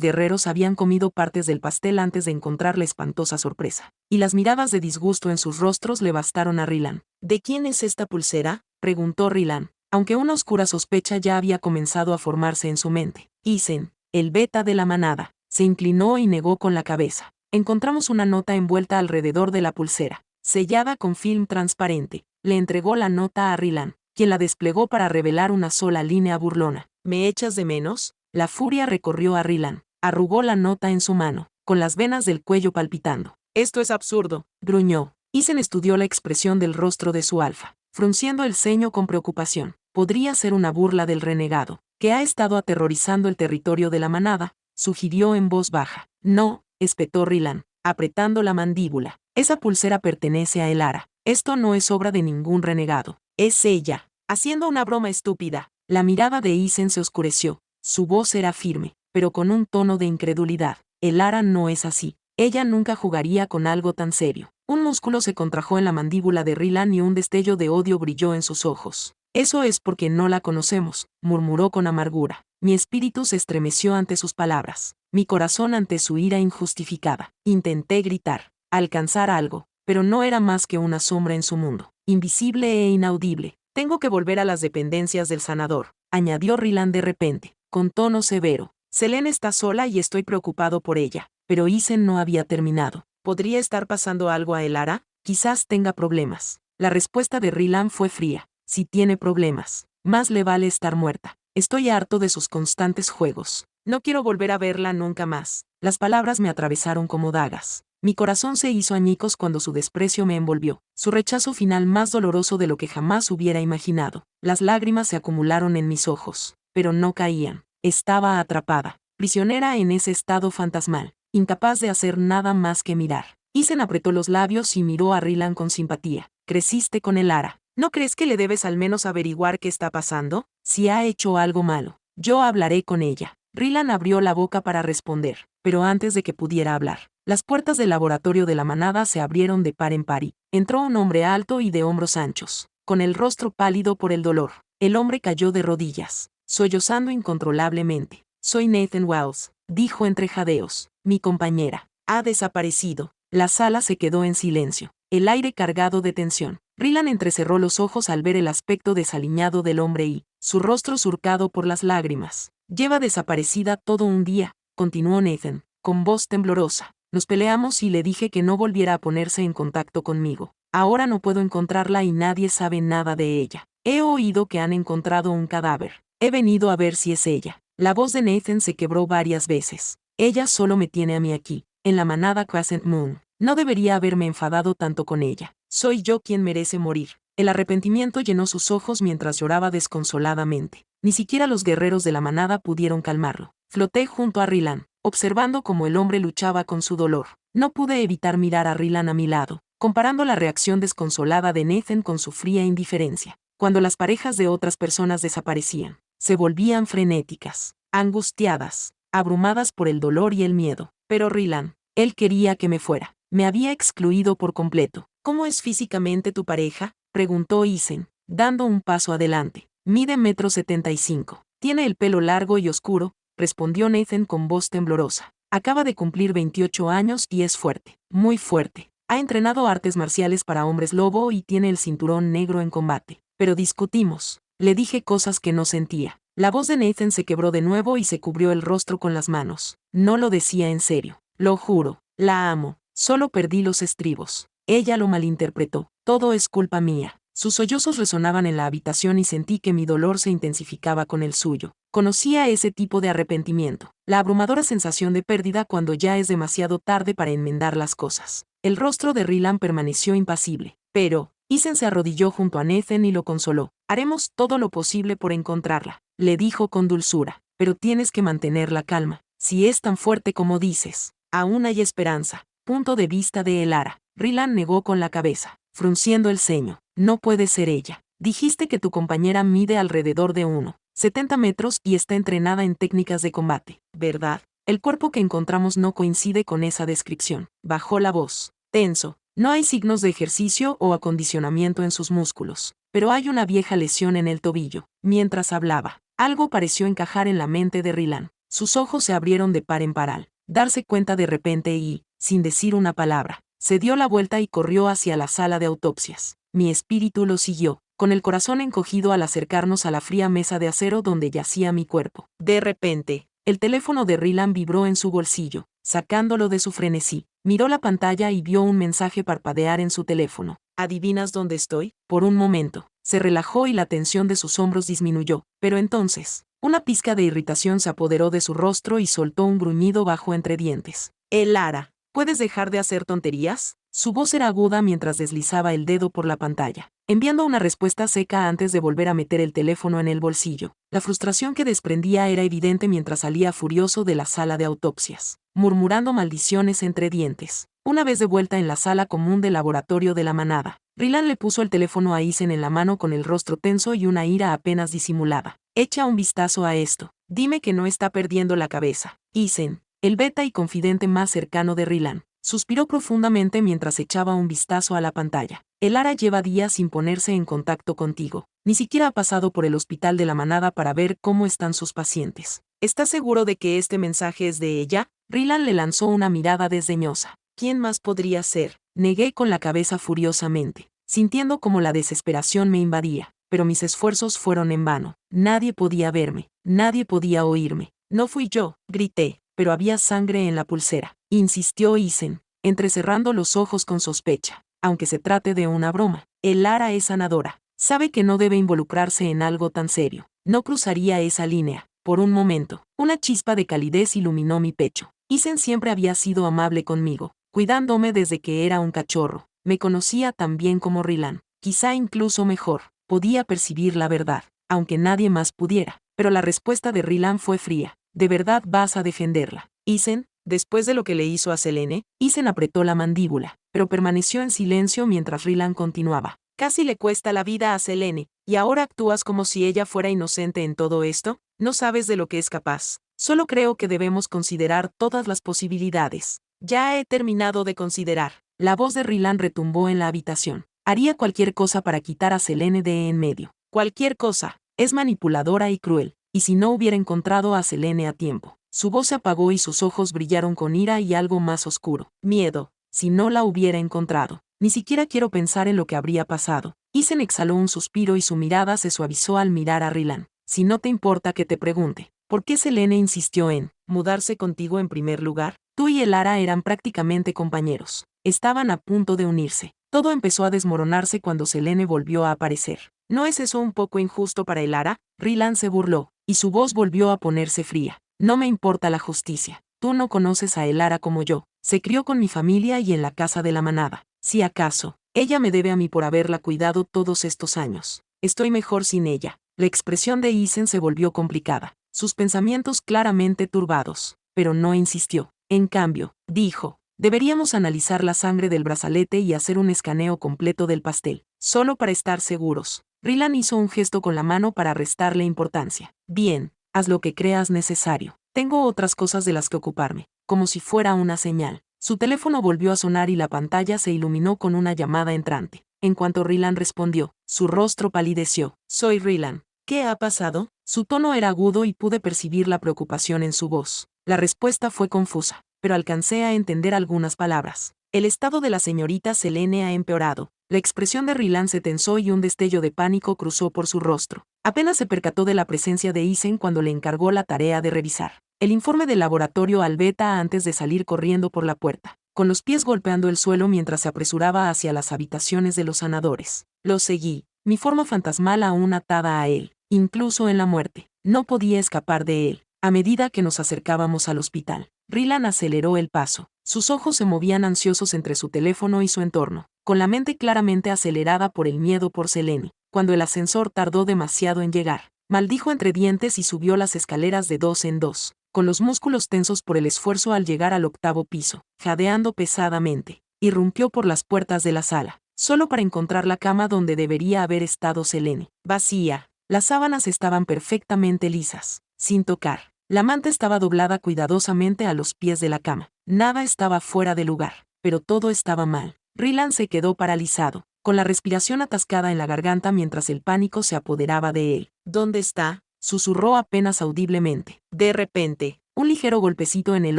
guerreros habían comido partes del pastel antes de encontrar la espantosa sorpresa, y las miradas de disgusto en sus rostros le bastaron a Rylan. ¿De quién es esta pulsera?, preguntó Rylan, aunque una oscura sospecha ya había comenzado a formarse en su mente. Isen, el beta de la manada. Se inclinó y negó con la cabeza. Encontramos una nota envuelta alrededor de la pulsera, sellada con film transparente. Le entregó la nota a Rylan, quien la desplegó para revelar una sola línea burlona. ¿Me echas de menos? La furia recorrió a Rylan. Arrugó la nota en su mano, con las venas del cuello palpitando. Esto es absurdo, gruñó. Isen estudió la expresión del rostro de su alfa, frunciendo el ceño con preocupación. Podría ser una burla del renegado, que ha estado aterrorizando el territorio de la manada, sugirió en voz baja. No, espetó Rylan, apretando la mandíbula. Esa pulsera pertenece a Elara. Esto no es obra de ningún renegado. Es ella. Haciendo una broma estúpida. La mirada de Isen se oscureció. Su voz era firme, pero con un tono de incredulidad. Elara no es así. Ella nunca jugaría con algo tan serio. Un músculo se contrajo en la mandíbula de Rylan y un destello de odio brilló en sus ojos. Eso es porque no la conocemos, murmuró con amargura. Mi espíritu se estremeció ante sus palabras, mi corazón ante su ira injustificada. Intenté gritar, alcanzar algo, pero no era más que una sombra en su mundo, invisible e inaudible. Tengo que volver a las dependencias del sanador, añadió Rylan de repente, con tono severo. Selene está sola y estoy preocupado por ella. Pero Isen no había terminado. ¿Podría estar pasando algo a Elara? Quizás tenga problemas. La respuesta de Rylan fue fría. Si tiene problemas, más le vale estar muerta. Estoy harto de sus constantes juegos. No quiero volver a verla nunca más. Las palabras me atravesaron como dagas. Mi corazón se hizo añicos cuando su desprecio me envolvió. Su rechazo final más doloroso de lo que jamás hubiera imaginado. Las lágrimas se acumularon en mis ojos, pero no caían. Estaba atrapada, prisionera en ese estado fantasmal, incapaz de hacer nada más que mirar. Isen apretó los labios y miró a Rylan con simpatía. Creciste con Elara. ¿No crees que le debes al menos averiguar qué está pasando? Si ha hecho algo malo, yo hablaré con ella. Rylan abrió la boca para responder, pero antes de que pudiera hablar, las puertas del laboratorio de la manada se abrieron de par en par y entró un hombre alto y de hombros anchos, con el rostro pálido por el dolor. El hombre cayó de rodillas, sollozando incontrolablemente. Soy Nathan Wells, dijo entre jadeos. Mi compañera ha desaparecido. La sala se quedó en silencio, el aire cargado de tensión. Rylan entrecerró los ojos al ver el aspecto desaliñado del hombre y su rostro surcado por las lágrimas. Lleva desaparecida todo un día, continuó Nathan, con voz temblorosa. Nos peleamos y le dije que no volviera a ponerse en contacto conmigo. Ahora no puedo encontrarla y nadie sabe nada de ella. He oído que han encontrado un cadáver. He venido a ver si es ella. La voz de Nathan se quebró varias veces. Ella solo me tiene a mí aquí, en la manada Crescent Moon. No debería haberme enfadado tanto con ella. Soy yo quien merece morir. El arrepentimiento llenó sus ojos mientras lloraba desconsoladamente. Ni siquiera los guerreros de la manada pudieron calmarlo. Floté junto a Rylan, observando cómo el hombre luchaba con su dolor. No pude evitar mirar a Rylan a mi lado, comparando la reacción desconsolada de Nathan con su fría indiferencia. Cuando las parejas de otras personas desaparecían, se volvían frenéticas, angustiadas, abrumadas por el dolor y el miedo. Pero Rylan, él quería que me fuera. Me había excluido por completo. ¿Cómo es físicamente tu pareja?, preguntó Isen, dando un paso adelante. Mide 1,75 m. Tiene el pelo largo y oscuro, respondió Nathan con voz temblorosa. Acaba de cumplir 28 años y es fuerte, muy fuerte. Ha entrenado artes marciales para hombres lobo y tiene el cinturón negro en combate. Pero discutimos. Le dije cosas que no sentía. La voz de Nathan se quebró de nuevo y se cubrió el rostro con las manos. No lo decía en serio. Lo juro. La amo. Solo perdí los estribos. Ella lo malinterpretó. Todo es culpa mía. Sus sollozos resonaban en la habitación y sentí que mi dolor se intensificaba con el suyo. Conocía ese tipo de arrepentimiento, la abrumadora sensación de pérdida cuando ya es demasiado tarde para enmendar las cosas. El rostro de Rylan permaneció impasible, pero Isen se arrodilló junto a Nathan y lo consoló. Haremos todo lo posible por encontrarla, le dijo con dulzura, pero tienes que mantener la calma. Si es tan fuerte como dices, Aún hay esperanza. Punto de vista de Elara. Rylan negó con la cabeza, frunciendo el ceño. No puede ser ella. Dijiste que tu compañera mide alrededor de 1,70 metros y está entrenada en técnicas de combate, ¿verdad? El cuerpo que encontramos no coincide con esa descripción. Bajó la voz. Tenso. No hay signos de ejercicio o acondicionamiento en sus músculos, pero hay una vieja lesión en el tobillo. Mientras hablaba, algo pareció encajar en la mente de Rylan. Sus ojos se abrieron de par en par al darse cuenta de repente y, sin decir una palabra, se dio la vuelta y corrió hacia la sala de autopsias. Mi espíritu lo siguió, con el corazón encogido al acercarnos a la fría mesa de acero donde yacía mi cuerpo. De repente, el teléfono de Rylan vibró en su bolsillo, sacándolo de su frenesí. Miró la pantalla y vio un mensaje parpadear en su teléfono. ¿Adivinas dónde estoy? Por un momento, se relajó y la tensión de sus hombros disminuyó, pero entonces, una pizca de irritación se apoderó de su rostro y soltó un gruñido bajo entre dientes. Elara, ¿puedes dejar de hacer tonterías? Su voz era aguda mientras deslizaba el dedo por la pantalla, enviando una respuesta seca antes de volver a meter el teléfono en el bolsillo. La frustración que desprendía era evidente mientras salía furioso de la sala de autopsias, murmurando maldiciones entre dientes. Una vez de vuelta en la sala común del laboratorio de la manada, Rylan le puso el teléfono a Isen en la mano con el rostro tenso y una ira apenas disimulada. Echa un vistazo a esto. Dime que no está perdiendo la cabeza. Isen, el beta y confidente más cercano de Rylan, suspiró profundamente mientras echaba un vistazo a la pantalla. Elara lleva días sin ponerse en contacto contigo. Ni siquiera ha pasado por el hospital de la manada para ver cómo están sus pacientes. ¿Estás seguro de que este mensaje es de ella? Rylan le lanzó una mirada desdeñosa. ¿Quién más podría ser? Negué con la cabeza furiosamente, sintiendo como la desesperación me invadía, pero mis esfuerzos fueron en vano. Nadie podía verme, nadie podía oírme. No fui yo, grité, pero había sangre en la pulsera, insistió Isen, entrecerrando los ojos con sospecha. Aunque se trate de una broma, Elara es sanadora. Sabe que no debe involucrarse en algo tan serio. No cruzaría esa línea. Por un momento, una chispa de calidez iluminó mi pecho. Isen siempre había sido amable conmigo, cuidándome desde que era un cachorro. Me conocía tan bien como Rylan, quizá incluso mejor. Podía percibir la verdad, aunque nadie más pudiera. Pero la respuesta de Rylan fue fría. ¿De verdad vas a defenderla? Isen, después de lo que le hizo a Selene, Isen apretó la mandíbula, pero permaneció en silencio mientras Rylan continuaba. Casi le cuesta la vida a Selene, y ahora actúas como si ella fuera inocente en todo esto. No sabes de lo que es capaz. Solo creo que debemos considerar todas las posibilidades. Ya he terminado de considerar. La voz de Rylan retumbó en la habitación. Haría cualquier cosa para quitar a Selene de en medio. Cualquier cosa. Es manipuladora y cruel. Y si no hubiera encontrado a Selene a tiempo. Su voz se apagó y sus ojos brillaron con ira y algo más oscuro. Miedo. Si no la hubiera encontrado. Ni siquiera quiero pensar en lo que habría pasado. Isen exhaló un suspiro y su mirada se suavizó al mirar a Rylan. Si no te importa que te pregunte, ¿por qué Selene insistió en mudarse contigo en primer lugar? Tú y Elara eran prácticamente compañeros. Estaban a punto de unirse. Todo empezó a desmoronarse cuando Selene volvió a aparecer. ¿No es eso un poco injusto para Elara? Rylan se burló, y su voz volvió a ponerse fría. No me importa la justicia. Tú no conoces a Elara como yo. Se crió con mi familia y en la casa de la manada. Si acaso, ella me debe a mí por haberla cuidado todos estos años. Estoy mejor sin ella. La expresión de Isen se volvió complicada, sus pensamientos claramente turbados, pero no insistió. En cambio, dijo, deberíamos analizar la sangre del brazalete y hacer un escaneo completo del pastel, solo para estar seguros. Rylan hizo un gesto con la mano para restarle importancia. Bien, haz lo que creas necesario. Tengo otras cosas de las que ocuparme, como si fuera una señal. Su teléfono volvió a sonar y la pantalla se iluminó con una llamada entrante. En cuanto Rylan respondió, su rostro palideció. Soy Rylan. ¿Qué ha pasado? Su tono era agudo y pude percibir la preocupación en su voz. La respuesta fue confusa, pero alcancé a entender algunas palabras. El estado de la señorita Selene ha empeorado. La expresión de Rylan se tensó y un destello de pánico cruzó por su rostro. Apenas se percató de la presencia de Isen cuando le encargó la tarea de revisar el informe del laboratorio al beta antes de salir corriendo por la puerta, con los pies golpeando el suelo mientras se apresuraba hacia las habitaciones de los sanadores. Lo seguí, mi forma fantasmal aún atada a él, incluso en la muerte. No podía escapar de él. A medida que nos acercábamos al hospital, Rylan aceleró el paso. Sus ojos se movían ansiosos entre su teléfono y su entorno, con la mente claramente acelerada por el miedo por Selene. Cuando el ascensor tardó demasiado en llegar, maldijo entre dientes y subió las escaleras de 2 en 2. con los músculos tensos por el esfuerzo al llegar al 8º piso, jadeando pesadamente. Irrumpió por las puertas de la sala, solo para encontrar la cama donde debería haber estado Selene, vacía. Las sábanas estaban perfectamente lisas, sin tocar. La manta estaba doblada cuidadosamente a los pies de la cama. Nada estaba fuera de lugar, pero todo estaba mal. Rylan se quedó paralizado, con la respiración atascada en la garganta mientras el pánico se apoderaba de él. ¿Dónde está?, susurró apenas audiblemente. De repente, un ligero golpecito en el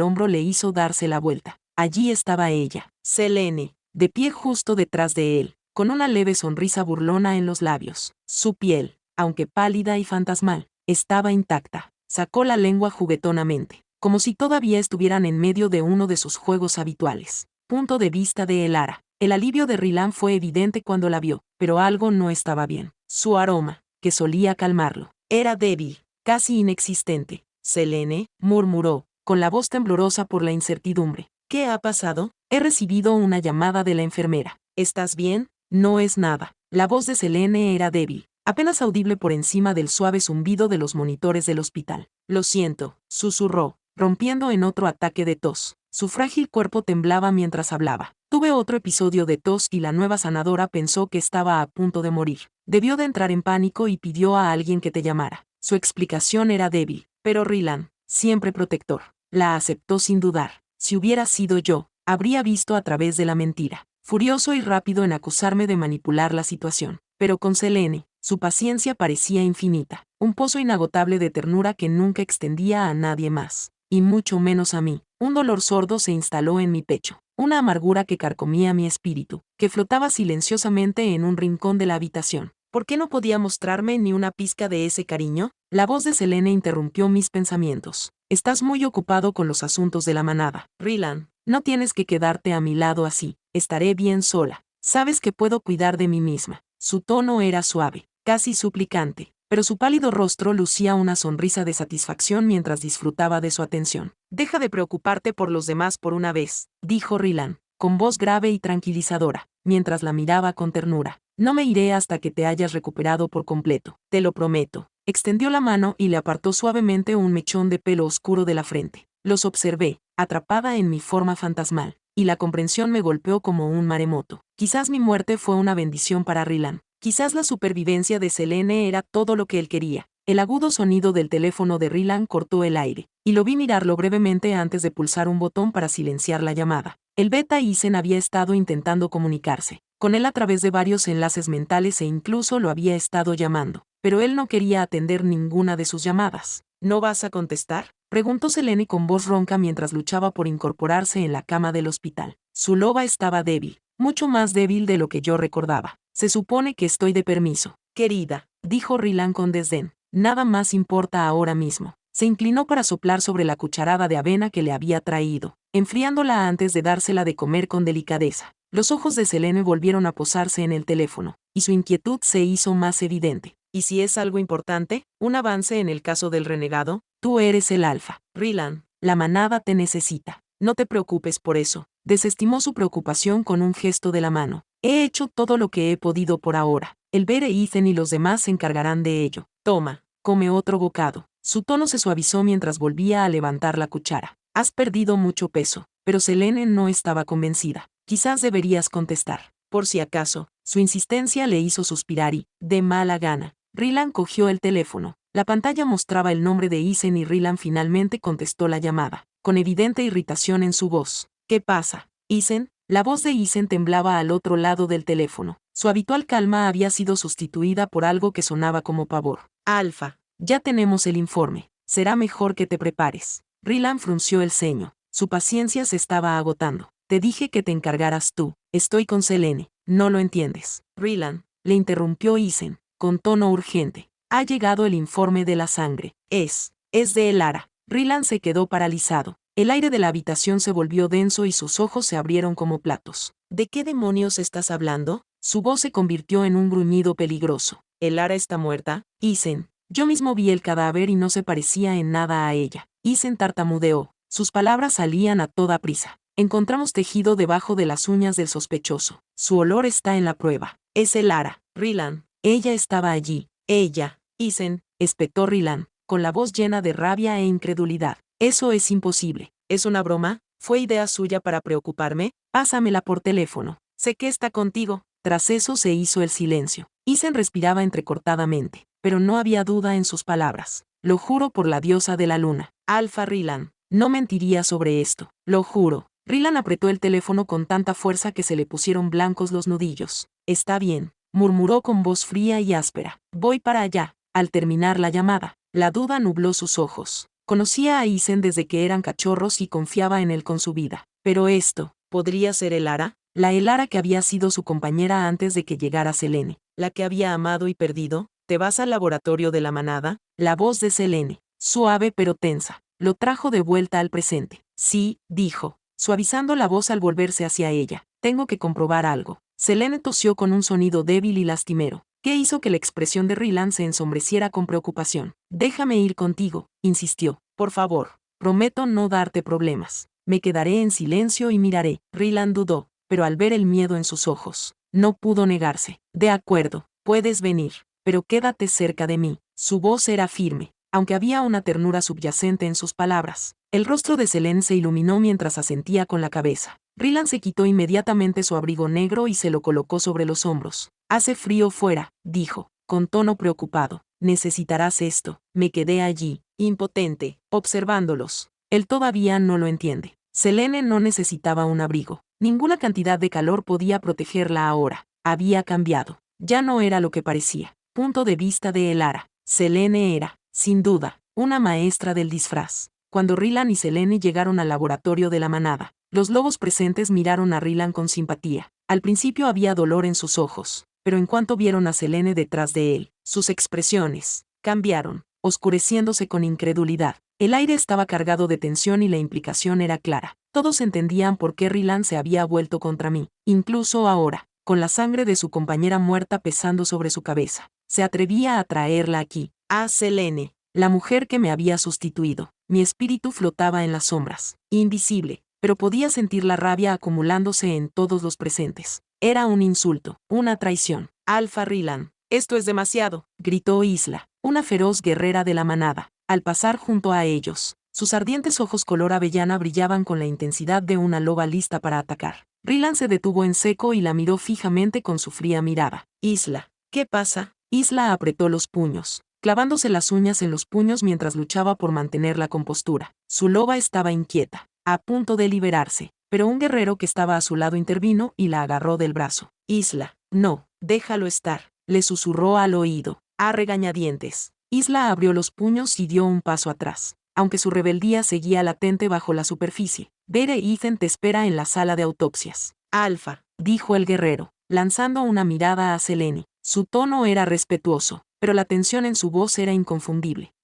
hombro le hizo darse la vuelta. Allí estaba ella, Selene, de pie justo detrás de él, con una leve sonrisa burlona en los labios. Su piel, aunque pálida y fantasmal, estaba intacta. Sacó la lengua juguetonamente, como si todavía estuvieran en medio de uno de sus juegos habituales. Punto de vista de Elara. El alivio de Rylan fue evidente cuando la vio, pero algo no estaba bien. Su aroma, que solía calmarlo, era débil, casi inexistente. Selene, murmuró, con la voz temblorosa por la incertidumbre. ¿Qué ha pasado? He recibido una llamada de la enfermera. ¿Estás bien? No es nada. La voz de Selene era débil, apenas audible por encima del suave zumbido de los monitores del hospital. Lo siento, susurró, rompiendo en otro ataque de tos. Su frágil cuerpo temblaba mientras hablaba. Tuve otro episodio de tos y la nueva sanadora pensó que estaba a punto de morir. Debió de entrar en pánico y pidió a alguien que te llamara. Su explicación era débil, pero Rylan, siempre protector, la aceptó sin dudar. Si hubiera sido yo, habría visto a través de la mentira. Furioso y rápido en acusarme de manipular la situación. Pero con Selene, su paciencia parecía infinita, un pozo inagotable de ternura que nunca extendía a nadie más, y mucho menos a mí. Un dolor sordo se instaló en mi pecho, una amargura que carcomía mi espíritu, que flotaba silenciosamente en un rincón de la habitación. ¿Por qué no podía mostrarme ni una pizca de ese cariño? La voz de Selene interrumpió mis pensamientos. Estás muy ocupado con los asuntos de la manada. Rylan, no tienes que quedarte a mi lado así. Estaré bien sola. Sabes que puedo cuidar de mí misma. Su tono era suave, casi suplicante, pero su pálido rostro lucía una sonrisa de satisfacción mientras disfrutaba de su atención. Deja de preocuparte por los demás por una vez, dijo Rylan, con voz grave y tranquilizadora, mientras la miraba con ternura. No me iré hasta que te hayas recuperado por completo, te lo prometo. Extendió la mano y le apartó suavemente un mechón de pelo oscuro de la frente. Los observé, atrapada en mi forma fantasmal, y la comprensión me golpeó como un maremoto. Quizás mi muerte fue una bendición para Rylan. Quizás la supervivencia de Selene era todo lo que él quería. El agudo sonido del teléfono de Rylan cortó el aire, y lo vi mirarlo brevemente antes de pulsar un botón para silenciar la llamada. El beta Isen había estado intentando comunicarse con él a través de varios enlaces mentales e incluso lo había estado llamando, pero él no quería atender ninguna de sus llamadas. ¿No vas a contestar?, preguntó Selene con voz ronca mientras luchaba por incorporarse en la cama del hospital. Su loba estaba débil, mucho más débil de lo que yo recordaba. Se supone que estoy de permiso. Querida, dijo Rylan con desdén, nada más importa ahora mismo. Se inclinó para soplar sobre la cucharada de avena que le había traído, enfriándola antes de dársela de comer con delicadeza. Los ojos de Selene volvieron a posarse en el teléfono, y su inquietud se hizo más evidente. ¿Y si es algo importante? ¿Un avance en el caso del renegado? Tú eres el alfa. Rylan, la manada te necesita. No te preocupes por eso. Desestimó su preocupación con un gesto de la mano. He hecho todo lo que he podido por ahora. El Bere Ethan y los demás se encargarán de ello. Toma, come otro bocado. Su tono se suavizó mientras volvía a levantar la cuchara. Has perdido mucho peso. Pero Selene no estaba convencida. Quizás deberías contestar. Por si acaso, su insistencia le hizo suspirar y, de mala gana, Rylan cogió el teléfono. La pantalla mostraba el nombre de Isen y Rylan finalmente contestó la llamada, con evidente irritación en su voz. ¿Qué pasa, Isen? La voz de Isen temblaba al otro lado del teléfono. Su habitual calma había sido sustituida por algo que sonaba como pavor. Alfa, ya tenemos el informe. Será mejor que te prepares. Rylan frunció el ceño. Su paciencia se estaba agotando. Te dije que te encargaras tú. Estoy con Selene. No lo entiendes. Rylan, le interrumpió Isen, con tono urgente. Ha llegado el informe de la sangre. Es de Elara. Rylan se quedó paralizado. El aire de la habitación se volvió denso y sus ojos se abrieron como platos. ¿De qué demonios estás hablando? Su voz se convirtió en un gruñido peligroso. ¿Elara está muerta? Isen, yo mismo vi el cadáver y no se parecía en nada a ella. Isen tartamudeó. Sus palabras salían a toda prisa. Encontramos tejido debajo de las uñas del sospechoso. Su olor está en la prueba. Es Elara. Rylan, ella estaba allí. Ella. Isen, espetó Rylan, con la voz llena de rabia e incredulidad. Eso es imposible. ¿Es una broma? ¿Fue idea suya para preocuparme? Pásamela por teléfono. Sé que está contigo. Tras eso se hizo el silencio. Isen respiraba entrecortadamente, pero no había duda en sus palabras. Lo juro por la diosa de la luna. Alfa Rylan. No mentiría sobre esto. Lo juro. Rylan apretó el teléfono con tanta fuerza que se le pusieron blancos los nudillos. Está bien, murmuró con voz fría y áspera. Voy para allá. Al terminar la llamada, la duda nubló sus ojos. Conocía a Isen desde que eran cachorros y confiaba en él con su vida. Pero esto, ¿podría ser Elara? La Elara que había sido su compañera antes de que llegara Selene. La que había amado y perdido. ¿Te vas al laboratorio de la manada? La voz de Selene, suave pero tensa, lo trajo de vuelta al presente. Sí, dijo, suavizando la voz al volverse hacia ella. Tengo que comprobar algo. Selene tosió con un sonido débil y lastimero, que hizo que la expresión de Rylan se ensombreciera con preocupación. Déjame ir contigo, insistió. Por favor, prometo no darte problemas. Me quedaré en silencio y miraré. Rylan dudó, pero al ver el miedo en sus ojos, no pudo negarse. De acuerdo, puedes venir, pero quédate cerca de mí. Su voz era firme, aunque había una ternura subyacente en sus palabras. El rostro de Selene se iluminó mientras asentía con la cabeza. Rylan se quitó inmediatamente su abrigo negro y se lo colocó sobre los hombros. Hace frío fuera, dijo, con tono preocupado. Necesitarás esto. Me quedé allí, impotente, observándolos. Él todavía no lo entiende. Selene no necesitaba un abrigo. Ninguna cantidad de calor podía protegerla ahora. Había cambiado. Ya no era lo que parecía. Punto de vista de Elara. Selene era, sin duda, una maestra del disfraz. Cuando Rylan y Selene llegaron al laboratorio de la manada, los lobos presentes miraron a Rylan con simpatía. Al principio había dolor en sus ojos, pero en cuanto vieron a Selene detrás de él, sus expresiones cambiaron, oscureciéndose con incredulidad. El aire estaba cargado de tensión y la implicación era clara. Todos entendían por qué Rylan se había vuelto contra mí, incluso ahora, con la sangre de su compañera muerta pesando sobre su cabeza. Se atrevía a traerla aquí, a Selene, la mujer que me había sustituido. Mi espíritu flotaba en las sombras, invisible, pero podía sentir la rabia acumulándose en todos los presentes. Era un insulto, una traición. Alfa Rylan, esto es demasiado, gritó Isla, una feroz guerrera de la manada, al pasar junto a ellos. Sus ardientes ojos color avellana brillaban con la intensidad de una loba lista para atacar. Rylan se detuvo en seco y la miró fijamente con su fría mirada. Isla, ¿qué pasa? Isla apretó los puños, clavándose las uñas en los puños mientras luchaba por mantener la compostura. Su loba estaba inquieta, a punto de liberarse, pero un guerrero que estaba a su lado intervino y la agarró del brazo. Isla, no, déjalo estar, le susurró al oído, a regañadientes. Isla abrió los puños y dio un paso atrás, aunque su rebeldía seguía latente bajo la superficie. Bere Ethan te espera en la sala de autopsias. Alfa, dijo el guerrero, lanzando una mirada a Selene. Su tono era respetuoso, pero la tensión en su voz era inconfundible.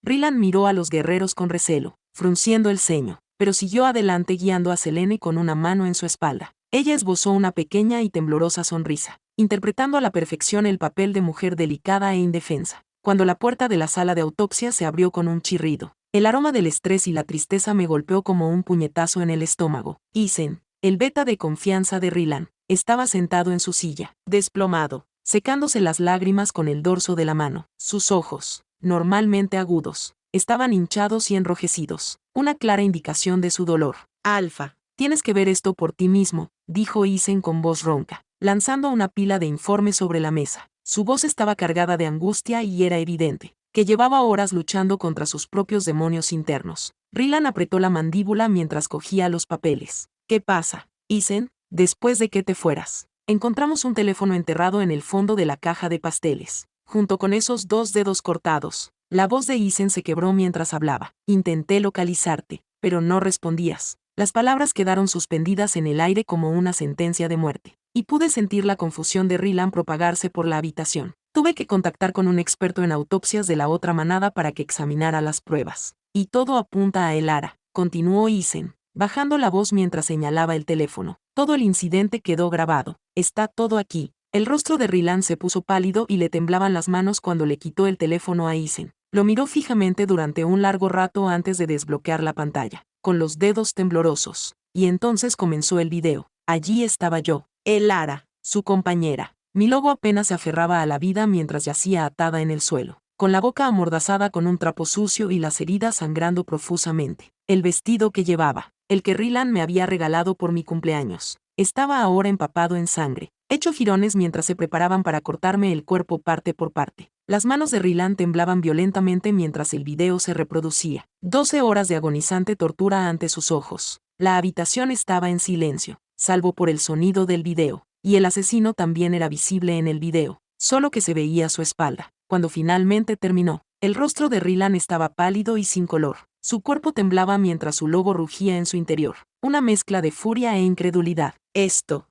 Rylan miró a los guerreros con recelo, frunciendo el ceño, pero siguió adelante guiando a Selene con una mano en su espalda. Ella esbozó una pequeña y temblorosa sonrisa, interpretando a la perfección el papel de mujer delicada e indefensa. Cuando la puerta de la sala de autopsia se abrió con un chirrido, el aroma del estrés y la tristeza me golpeó como un puñetazo en el estómago. Isen, el beta de confianza de Rylan, estaba sentado en su silla, desplomado, secándose las lágrimas con el dorso de la mano. Sus ojos, normalmente agudos, estaban hinchados y enrojecidos, una clara indicación de su dolor. Alfa, tienes que ver esto por ti mismo, dijo Isen con voz ronca, lanzando una pila de informes sobre la mesa. Su voz estaba cargada de angustia y era evidente que llevaba horas luchando contra sus propios demonios internos. Rylan apretó la mandíbula mientras cogía los papeles. ¿Qué pasa, Isen? Después de que te fueras, encontramos un teléfono enterrado en el fondo de la caja de pasteles, junto con esos 2 dedos cortados. La voz de Isen se quebró mientras hablaba. Intenté localizarte, pero no respondías. Las palabras quedaron suspendidas en el aire como una sentencia de muerte, y pude sentir la confusión de Rylan propagarse por la habitación. Tuve que contactar con un experto en autopsias de la otra manada para que examinara las pruebas. Y todo apunta a Elara, continuó Isen, bajando la voz mientras señalaba el teléfono. Todo el incidente quedó grabado. Está todo aquí. El rostro de Rylan se puso pálido y le temblaban las manos cuando le quitó el teléfono a Isen. Lo miró fijamente durante un largo rato antes de desbloquear la pantalla, con los dedos temblorosos. Y entonces comenzó el video. Allí estaba yo, Elara, su compañera. Mi lobo apenas se aferraba a la vida mientras yacía atada en el suelo. con la boca amordazada con un trapo sucio y las heridas sangrando profusamente. El vestido que llevaba, el que Rylan me había regalado por mi cumpleaños, estaba ahora empapado en sangre, hecho jirones mientras se preparaban para cortarme el cuerpo parte por parte. Las manos de Rylan temblaban violentamente mientras el video se reproducía. 12 horas de agonizante tortura ante sus ojos. La habitación estaba en silencio, salvo por el sonido del video, y el asesino también era visible en el video, solo que se veía su espalda. Cuando finalmente terminó, el rostro de Rylan estaba pálido y sin color. Su cuerpo temblaba mientras su lobo rugía en su interior, una mezcla de furia e incredulidad. Esto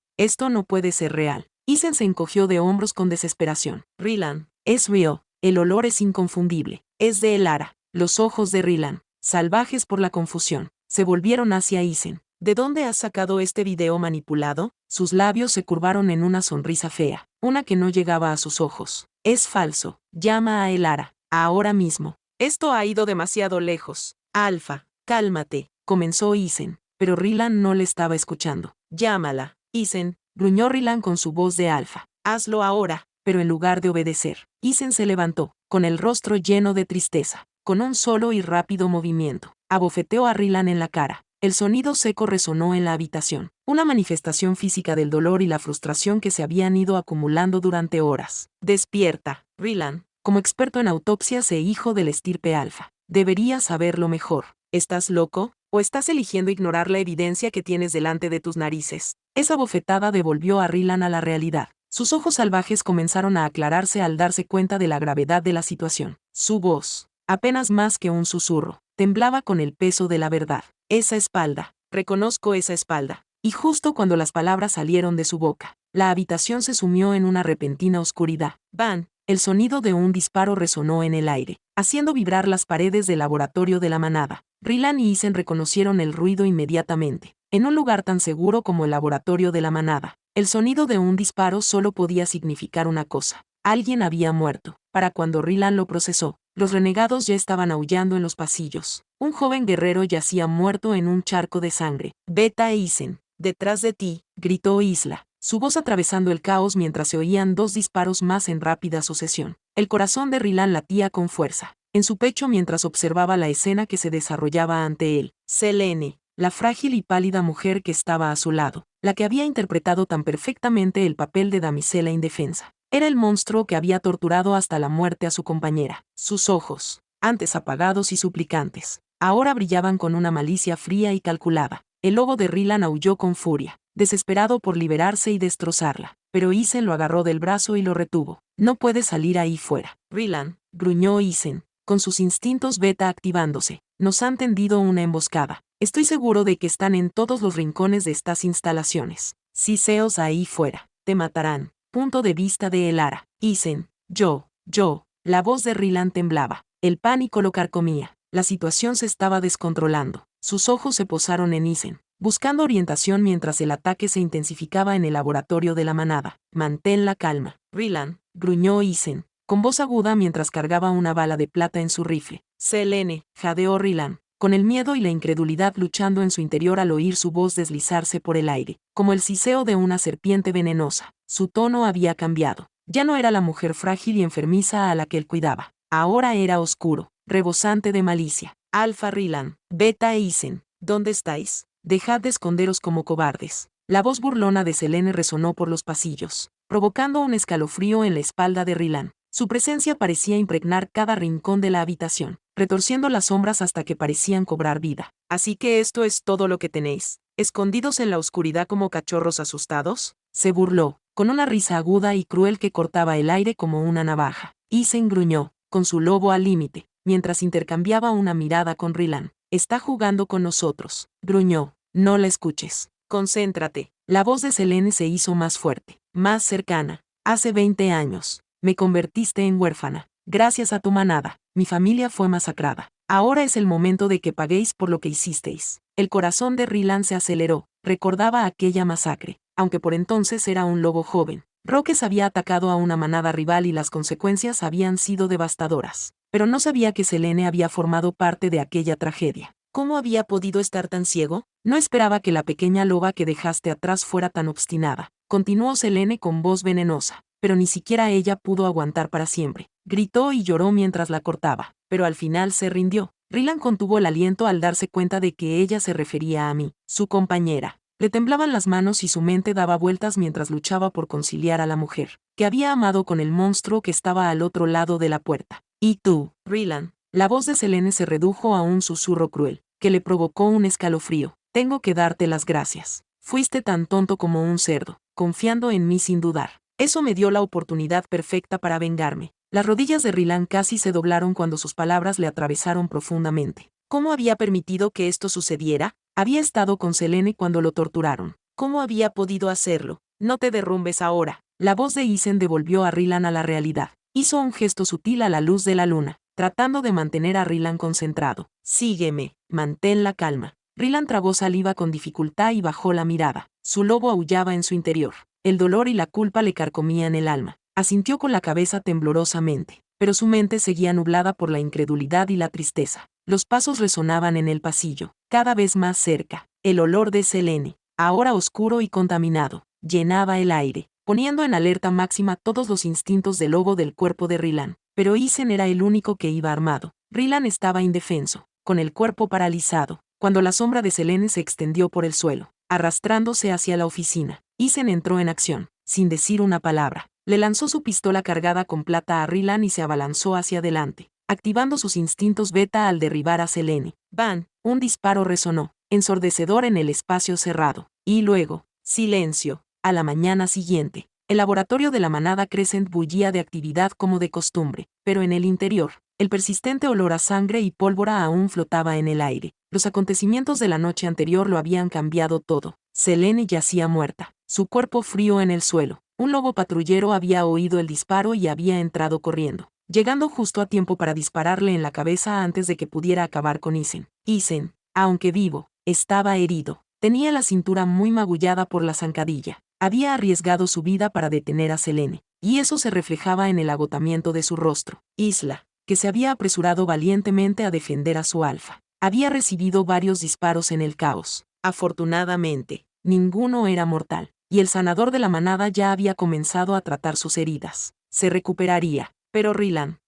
no puede ser real. Isen se encogió de hombros con desesperación. Rylan, es real, el olor es inconfundible. Es de Elara. Los ojos de Rylan, salvajes por la confusión, se volvieron hacia Isen. ¿De dónde has sacado este video manipulado? Sus labios se curvaron en una sonrisa fea, una que no llegaba a sus ojos. Es falso. Llama a Elara, ahora mismo. Esto ha ido demasiado lejos. Alfa, cálmate, comenzó Isen, pero Rylan no le estaba escuchando. Llámala, Isen, gruñó Rylan con su voz de alfa. Hazlo ahora. Pero en lugar de obedecer, Isen se levantó, con el rostro lleno de tristeza. Con un solo y rápido movimiento, abofeteó a Rylan en la cara. El sonido seco resonó en la habitación, una manifestación física del dolor y la frustración que se habían ido acumulando durante horas. Despierta, Rylan, como experto en autopsias e hijo del estirpe alfa. Deberías saberlo mejor. ¿Estás loco? ¿O estás eligiendo ignorar la evidencia que tienes delante de tus narices? Esa bofetada devolvió a Rylan a la realidad. Sus ojos salvajes comenzaron a aclararse al darse cuenta de la gravedad de la situación. Su voz, apenas más que un susurro, temblaba con el peso de la verdad. Esa espalda, reconozco esa espalda. Y justo cuando las palabras salieron de su boca, la habitación se sumió en una repentina oscuridad. ¡Bam! El sonido de un disparo resonó en el aire, haciendo vibrar las paredes del laboratorio de la manada. Rylan y Isen reconocieron el ruido inmediatamente. En un lugar tan seguro como el laboratorio de la manada, el sonido de un disparo solo podía significar una cosa. Alguien había muerto. Para cuando Rylan lo procesó, los renegados ya estaban aullando en los pasillos. Un joven guerrero yacía muerto en un charco de sangre. Beta e Isen, detrás de ti, gritó Isla, su voz atravesando el caos mientras se oían 2 disparos más en rápida sucesión. El corazón de Rylan latía con fuerza en su pecho mientras observaba la escena que se desarrollaba ante él. Selene, la frágil y pálida mujer que estaba a su lado, la que había interpretado tan perfectamente el papel de damisela indefensa. Era el monstruo que había torturado hasta la muerte a su compañera. Sus ojos, antes apagados y suplicantes, ahora brillaban con una malicia fría y calculada. El lobo de Rylan aulló con furia, desesperado por liberarse y destrozarla, pero Isen lo agarró del brazo y lo retuvo. No puedes salir ahí fuera. Rylan, gruñó Isen, con sus instintos beta activándose. Nos han tendido una emboscada. Estoy seguro de que están en todos los rincones de estas instalaciones. Si seos ahí fuera, te matarán. Punto de vista de Elara. Isen, yo. La voz de Rylan temblaba. El pánico lo carcomía. La situación se estaba descontrolando. Sus ojos se posaron en Isen, buscando orientación mientras el ataque se intensificaba en el laboratorio de la manada. Mantén la calma. Rylan, gruñó Isen, con voz aguda mientras cargaba una bala de plata en su rifle. Selene, jadeó Rylan, con el miedo y la incredulidad luchando en su interior al oír su voz deslizarse por el aire, como el siseo de una serpiente venenosa. Su tono había cambiado. Ya no era la mujer frágil y enfermiza a la que él cuidaba. Ahora era oscuro, rebosante de malicia. Alfa Rylan, Beta e Isen, ¿dónde estáis? Dejad de esconderos como cobardes. La voz burlona de Selene resonó por los pasillos, provocando un escalofrío en la espalda de Rylan. Su presencia parecía impregnar cada rincón de la habitación, retorciendo las sombras hasta que parecían cobrar vida. ¿Así que esto es todo lo que tenéis? ¿Escondidos en la oscuridad como cachorros asustados? Se burló, con una risa aguda y cruel que cortaba el aire como una navaja. Isen gruñó, con su lobo al límite, mientras intercambiaba una mirada con Rylan. Está jugando con nosotros, gruñó. No la escuches. Concéntrate. La voz de Selene se hizo más fuerte, más cercana. Hace 20 años. Me convertiste en huérfana. Gracias a tu manada, mi familia fue masacrada. Ahora es el momento de que paguéis por lo que hicisteis. El corazón de Rylan se aceleró, recordaba aquella masacre, aunque por entonces era un lobo joven. Roques había atacado a una manada rival y las consecuencias habían sido devastadoras. Pero no sabía que Selene había formado parte de aquella tragedia. ¿Cómo había podido estar tan ciego? No esperaba que la pequeña loba que dejaste atrás fuera tan obstinada. Continuó Selene con voz venenosa. Pero ni siquiera ella pudo aguantar para siempre. gritó y lloró mientras la cortaba, pero al final se rindió. Rylan contuvo el aliento al darse cuenta de que ella se refería a mí, su compañera. Le temblaban las manos y su mente daba vueltas mientras luchaba por conciliar a la mujer, que había amado con el monstruo que estaba al otro lado de la puerta. ¿Y tú, Rylan? La voz de Selene se redujo a un susurro cruel, que le provocó un escalofrío. Tengo que darte las gracias. Fuiste tan tonto como un cerdo, confiando en mí sin dudar. Eso me dio la oportunidad perfecta para vengarme. Las rodillas de Rylan casi se doblaron cuando sus palabras le atravesaron profundamente. ¿Cómo había permitido que esto sucediera? Había estado con Selene cuando lo torturaron. ¿Cómo había podido hacerlo? No te derrumbes ahora. La voz de Isen devolvió a Rylan a la realidad. Hizo un gesto sutil a la luz de la luna, tratando de mantener a Rylan concentrado. Sígueme, mantén la calma. Rylan tragó saliva con dificultad y bajó la mirada. Su lobo aullaba en su interior. El dolor y la culpa le carcomían el alma. Asintió con la cabeza temblorosamente, pero su mente seguía nublada por la incredulidad y la tristeza. Los pasos resonaban en el pasillo, cada vez más cerca. El olor de Selene, ahora oscuro y contaminado, llenaba el aire, poniendo en alerta máxima todos los instintos del lobo del cuerpo de Rylan. Pero Isen era el único que iba armado. Rylan estaba indefenso, con el cuerpo paralizado, cuando la sombra de Selene se extendió por el suelo, arrastrándose hacia la oficina. Isen entró en acción, sin decir una palabra. Le lanzó su pistola cargada con plata a Rylan y se abalanzó hacia adelante, activando sus instintos beta al derribar a Selene. ¡Bam! Un disparo resonó, ensordecedor en el espacio cerrado. Y luego, silencio. A la mañana siguiente, el laboratorio de la manada Crescent bullía de actividad como de costumbre, pero en el interior, el persistente olor a sangre y pólvora aún flotaba en el aire. Los acontecimientos de la noche anterior lo habían cambiado todo. Selene yacía muerta, su cuerpo frío en el suelo. Un lobo patrullero había oído el disparo y había entrado corriendo, llegando justo a tiempo para dispararle en la cabeza antes de que pudiera acabar con Isen. Isen, aunque vivo, estaba herido. Tenía la cintura muy magullada por la zancadilla. Había arriesgado su vida para detener a Selene, y eso se reflejaba en el agotamiento de su rostro. Isla, que se había apresurado valientemente a defender a su alfa, había recibido varios disparos en el caos. Afortunadamente, ninguno era mortal, y el sanador de la manada ya había comenzado a tratar sus heridas. Se recuperaría, pero Rylan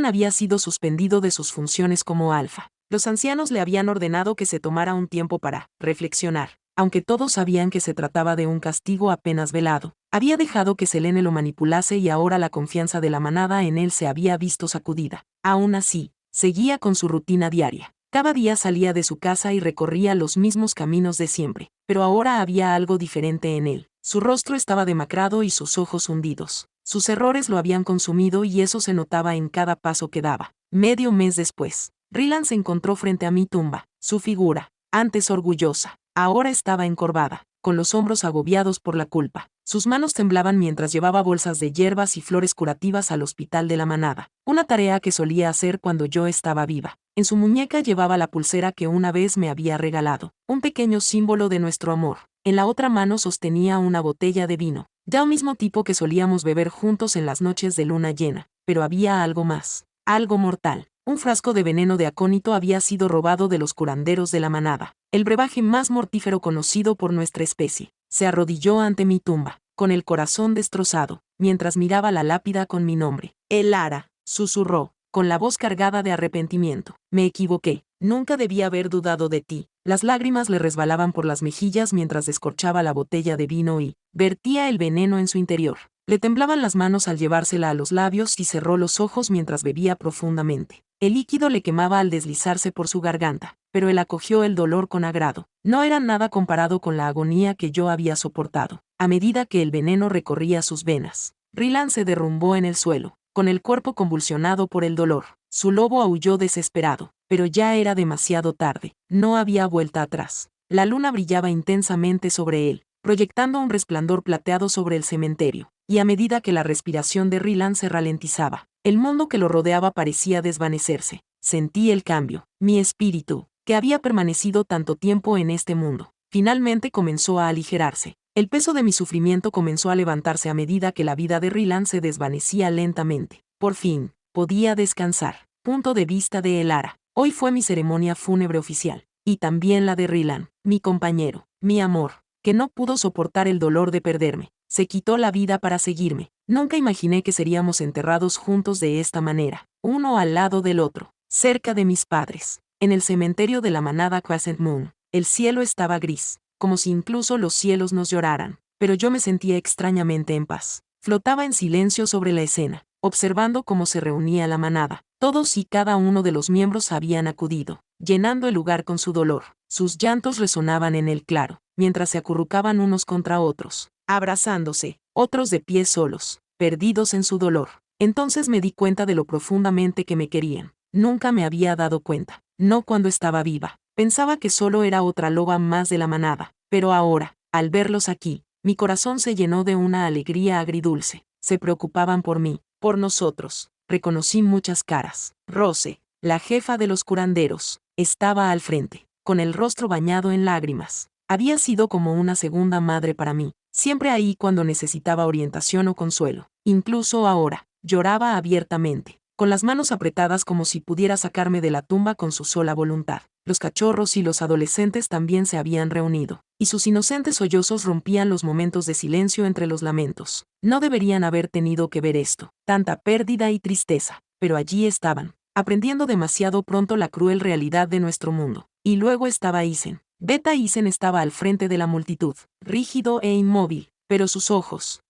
había sido suspendido de sus funciones como alfa. Los ancianos le habían ordenado que se tomara un tiempo para reflexionar. Aunque todos sabían que se trataba de un castigo apenas velado, había dejado que Selene lo manipulase y ahora la confianza de la manada en él se había visto sacudida. Aún así, seguía con su rutina diaria. Cada día salía de su casa y recorría los mismos caminos de siempre, pero ahora había algo diferente en él. Su rostro estaba demacrado y sus ojos hundidos. Sus errores lo habían consumido y eso se notaba en cada paso que daba. Medio mes después, Rylan se encontró frente a mi tumba. Su figura, antes orgullosa, ahora estaba encorvada, con los hombros agobiados por la culpa. Sus manos temblaban mientras llevaba bolsas de hierbas y flores curativas al hospital de la manada, una tarea que solía hacer cuando yo estaba viva. En su muñeca llevaba la pulsera que una vez me había regalado, un pequeño símbolo de nuestro amor. En la otra mano sostenía una botella de vino, ya el mismo tipo que solíamos beber juntos en las noches de luna llena, pero había algo más, algo mortal. Un frasco de veneno de acónito había sido robado de los curanderos de la manada, el brebaje más mortífero conocido por nuestra especie. Se arrodilló ante mi tumba, con el corazón destrozado, mientras miraba la lápida con mi nombre. Elara, susurró, con la voz cargada de arrepentimiento. Me equivoqué, nunca debía haber dudado de ti. Las lágrimas le resbalaban por las mejillas mientras descorchaba la botella de vino y vertía el veneno en su interior. Le temblaban las manos al llevársela a los labios y cerró los ojos mientras bebía profundamente. El líquido le quemaba al deslizarse por su garganta, pero él acogió el dolor con agrado. No era nada comparado con la agonía que yo había soportado. A medida que el veneno recorría sus venas, Rylan se derrumbó en el suelo, con el cuerpo convulsionado por el dolor. Su lobo aulló desesperado, pero ya era demasiado tarde. No había vuelta atrás. La luna brillaba intensamente sobre él, proyectando un resplandor plateado sobre el cementerio, y a medida que la respiración de Rylan se ralentizaba, el mundo que lo rodeaba parecía desvanecerse. Sentí el cambio. Mi espíritu, que había permanecido tanto tiempo en este mundo, finalmente comenzó a aligerarse. El peso de mi sufrimiento comenzó a levantarse a medida que la vida de Rylan se desvanecía lentamente. Por fin, podía descansar. Punto de vista de Elara. Hoy fue mi ceremonia fúnebre oficial, y también la de Rylan, mi compañero, mi amor, que no pudo soportar el dolor de perderme. Se quitó la vida para seguirme. Nunca imaginé que seríamos enterrados juntos de esta manera, uno al lado del otro, cerca de mis padres. En el cementerio de la manada Crescent Moon, el cielo estaba gris, como si incluso los cielos nos lloraran, pero yo me sentía extrañamente en paz. Flotaba en silencio sobre la escena, observando cómo se reunía la manada. Todos y cada uno de los miembros habían acudido, llenando el lugar con su dolor. Sus llantos resonaban en el claro, mientras se acurrucaban unos contra otros, abrazándose, otros de pie solos, perdidos en su dolor. Entonces me di cuenta de lo profundamente que me querían. Nunca me había dado cuenta, no cuando estaba viva. Pensaba que solo era otra loba más de la manada, pero ahora, al verlos aquí, mi corazón se llenó de una alegría agridulce. Se preocupaban por mí, por nosotros. Reconocí muchas caras. Rose, la jefa de los curanderos, estaba al frente, con el rostro bañado en lágrimas. Había sido como una segunda madre para mí, siempre ahí cuando necesitaba orientación o consuelo. Incluso ahora, lloraba abiertamente, con las manos apretadas como si pudiera sacarme de la tumba con su sola voluntad. Los cachorros y los adolescentes también se habían reunido, y sus inocentes sollozos rompían los momentos de silencio entre los lamentos. No deberían haber tenido que ver esto, tanta pérdida y tristeza, pero allí estaban, aprendiendo demasiado pronto la cruel realidad de nuestro mundo. Y luego estaba Isen. Beta Isen estaba al frente de la multitud, rígido e inmóvil, pero sus ojos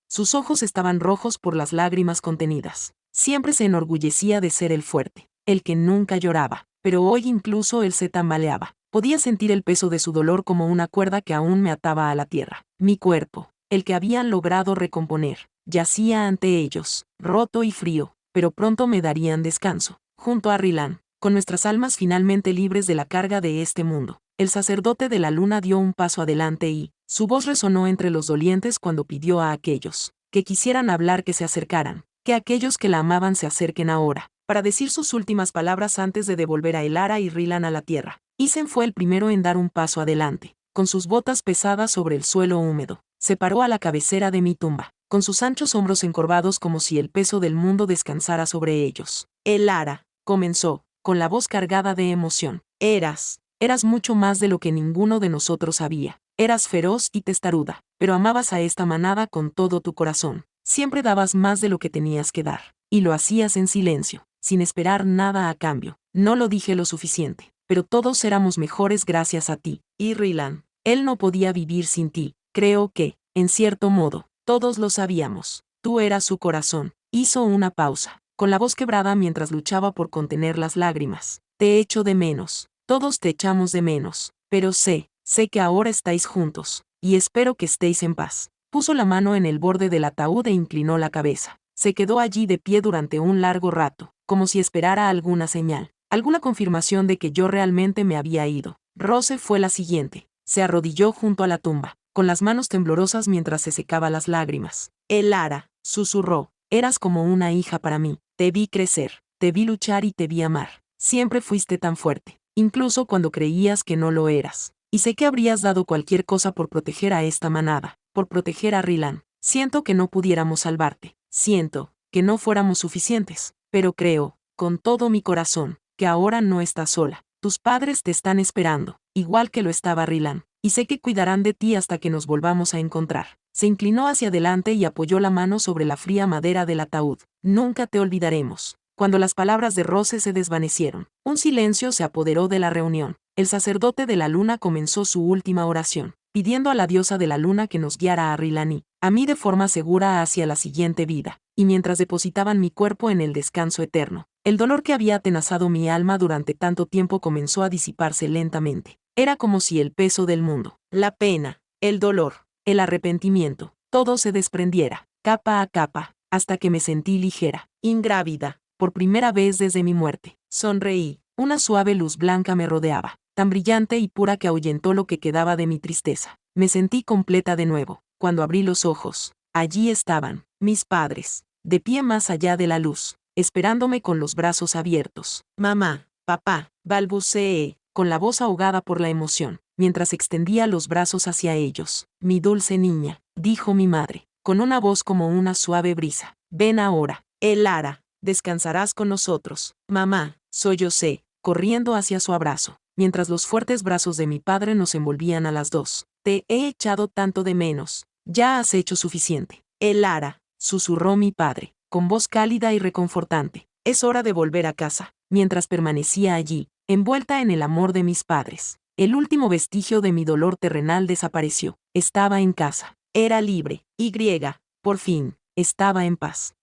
estaban rojos por las lágrimas contenidas. Siempre se enorgullecía de ser el fuerte, el que nunca lloraba, pero hoy incluso él se tambaleaba. Podía sentir el peso de su dolor como una cuerda que aún me ataba a la tierra. Mi cuerpo, el que habían logrado recomponer, yacía ante ellos, roto y frío, pero pronto me darían descanso, junto a Rylan, con nuestras almas finalmente libres de la carga de este mundo. El sacerdote de la luna dio un paso adelante y, su voz resonó entre los dolientes cuando pidió a aquellos que quisieran hablar que se acercaran, que aquellos que la amaban se acerquen ahora, para decir sus últimas palabras antes de devolver a Elara y Rylan a la tierra. Isen fue el primero en dar un paso adelante, con sus botas pesadas sobre el suelo húmedo. Se paró a la cabecera de mi tumba, con sus anchos hombros encorvados como si el peso del mundo descansara sobre ellos. Elara, comenzó, con la voz cargada de emoción. Eras mucho más de lo que ninguno de nosotros sabía. Eras feroz y testaruda, pero amabas a esta manada con todo tu corazón. Siempre dabas más de lo que tenías que dar, y lo hacías en silencio, sin esperar nada a cambio. No lo dije lo suficiente, pero todos éramos mejores gracias a ti. Y Rylan, él no podía vivir sin ti. Creo que, en cierto modo, todos lo sabíamos. Tú eras su corazón. Hizo una pausa, con la voz quebrada mientras luchaba por contener las lágrimas. Te echo de menos. Todos te echamos de menos, pero sé que ahora estáis juntos, y espero que estéis en paz. Puso la mano en el borde del ataúd e inclinó la cabeza. Se quedó allí de pie durante un largo rato, como si esperara alguna señal, alguna confirmación de que yo realmente me había ido. Rose fue la siguiente. Se arrodilló junto a la tumba, con las manos temblorosas mientras se secaba las lágrimas. Elara, susurró, eras como una hija para mí. Te vi crecer, te vi luchar y te vi amar. Siempre fuiste tan fuerte, incluso cuando creías que no lo eras. Y sé que habrías dado cualquier cosa por proteger a esta manada, por proteger a Rylan. Siento que no pudiéramos salvarte. Siento que no fuéramos suficientes. Pero creo, con todo mi corazón, que ahora no estás sola. Tus padres te están esperando, igual que lo estaba Rylan. Y sé que cuidarán de ti hasta que nos volvamos a encontrar. Se inclinó hacia adelante y apoyó la mano sobre la fría madera del ataúd. Nunca te olvidaremos. Cuando las palabras de Rose se desvanecieron, un silencio se apoderó de la reunión. El sacerdote de la luna comenzó su última oración, pidiendo a la diosa de la luna que nos guiara a Rylan y a mí de forma segura hacia la siguiente vida, y mientras depositaban mi cuerpo en el descanso eterno, el dolor que había atenazado mi alma durante tanto tiempo comenzó a disiparse lentamente. Era como si el peso del mundo, la pena, el dolor, el arrepentimiento, todo se desprendiera, capa a capa, hasta que me sentí ligera, ingrávida. Por primera vez desde mi muerte. Sonreí. Una suave luz blanca me rodeaba, tan brillante y pura que ahuyentó lo que quedaba de mi tristeza. Me sentí completa de nuevo. Cuando abrí los ojos, allí estaban, mis padres, de pie más allá de la luz, esperándome con los brazos abiertos. Mamá, papá, balbuceé, con la voz ahogada por la emoción, mientras extendía los brazos hacia ellos. Mi dulce niña, dijo mi madre, con una voz como una suave brisa. Ven ahora, Elara. Descansarás con nosotros. Mamá, sollocé, corriendo hacia su abrazo, mientras los fuertes brazos de mi padre nos envolvían a las dos. Te he echado tanto de menos. Ya has hecho suficiente. Elara, susurró mi padre, con voz cálida y reconfortante. Es hora de volver a casa. Mientras permanecía allí, envuelta en el amor de mis padres, el último vestigio de mi dolor terrenal desapareció. Estaba en casa. Era libre. Por fin, estaba en paz.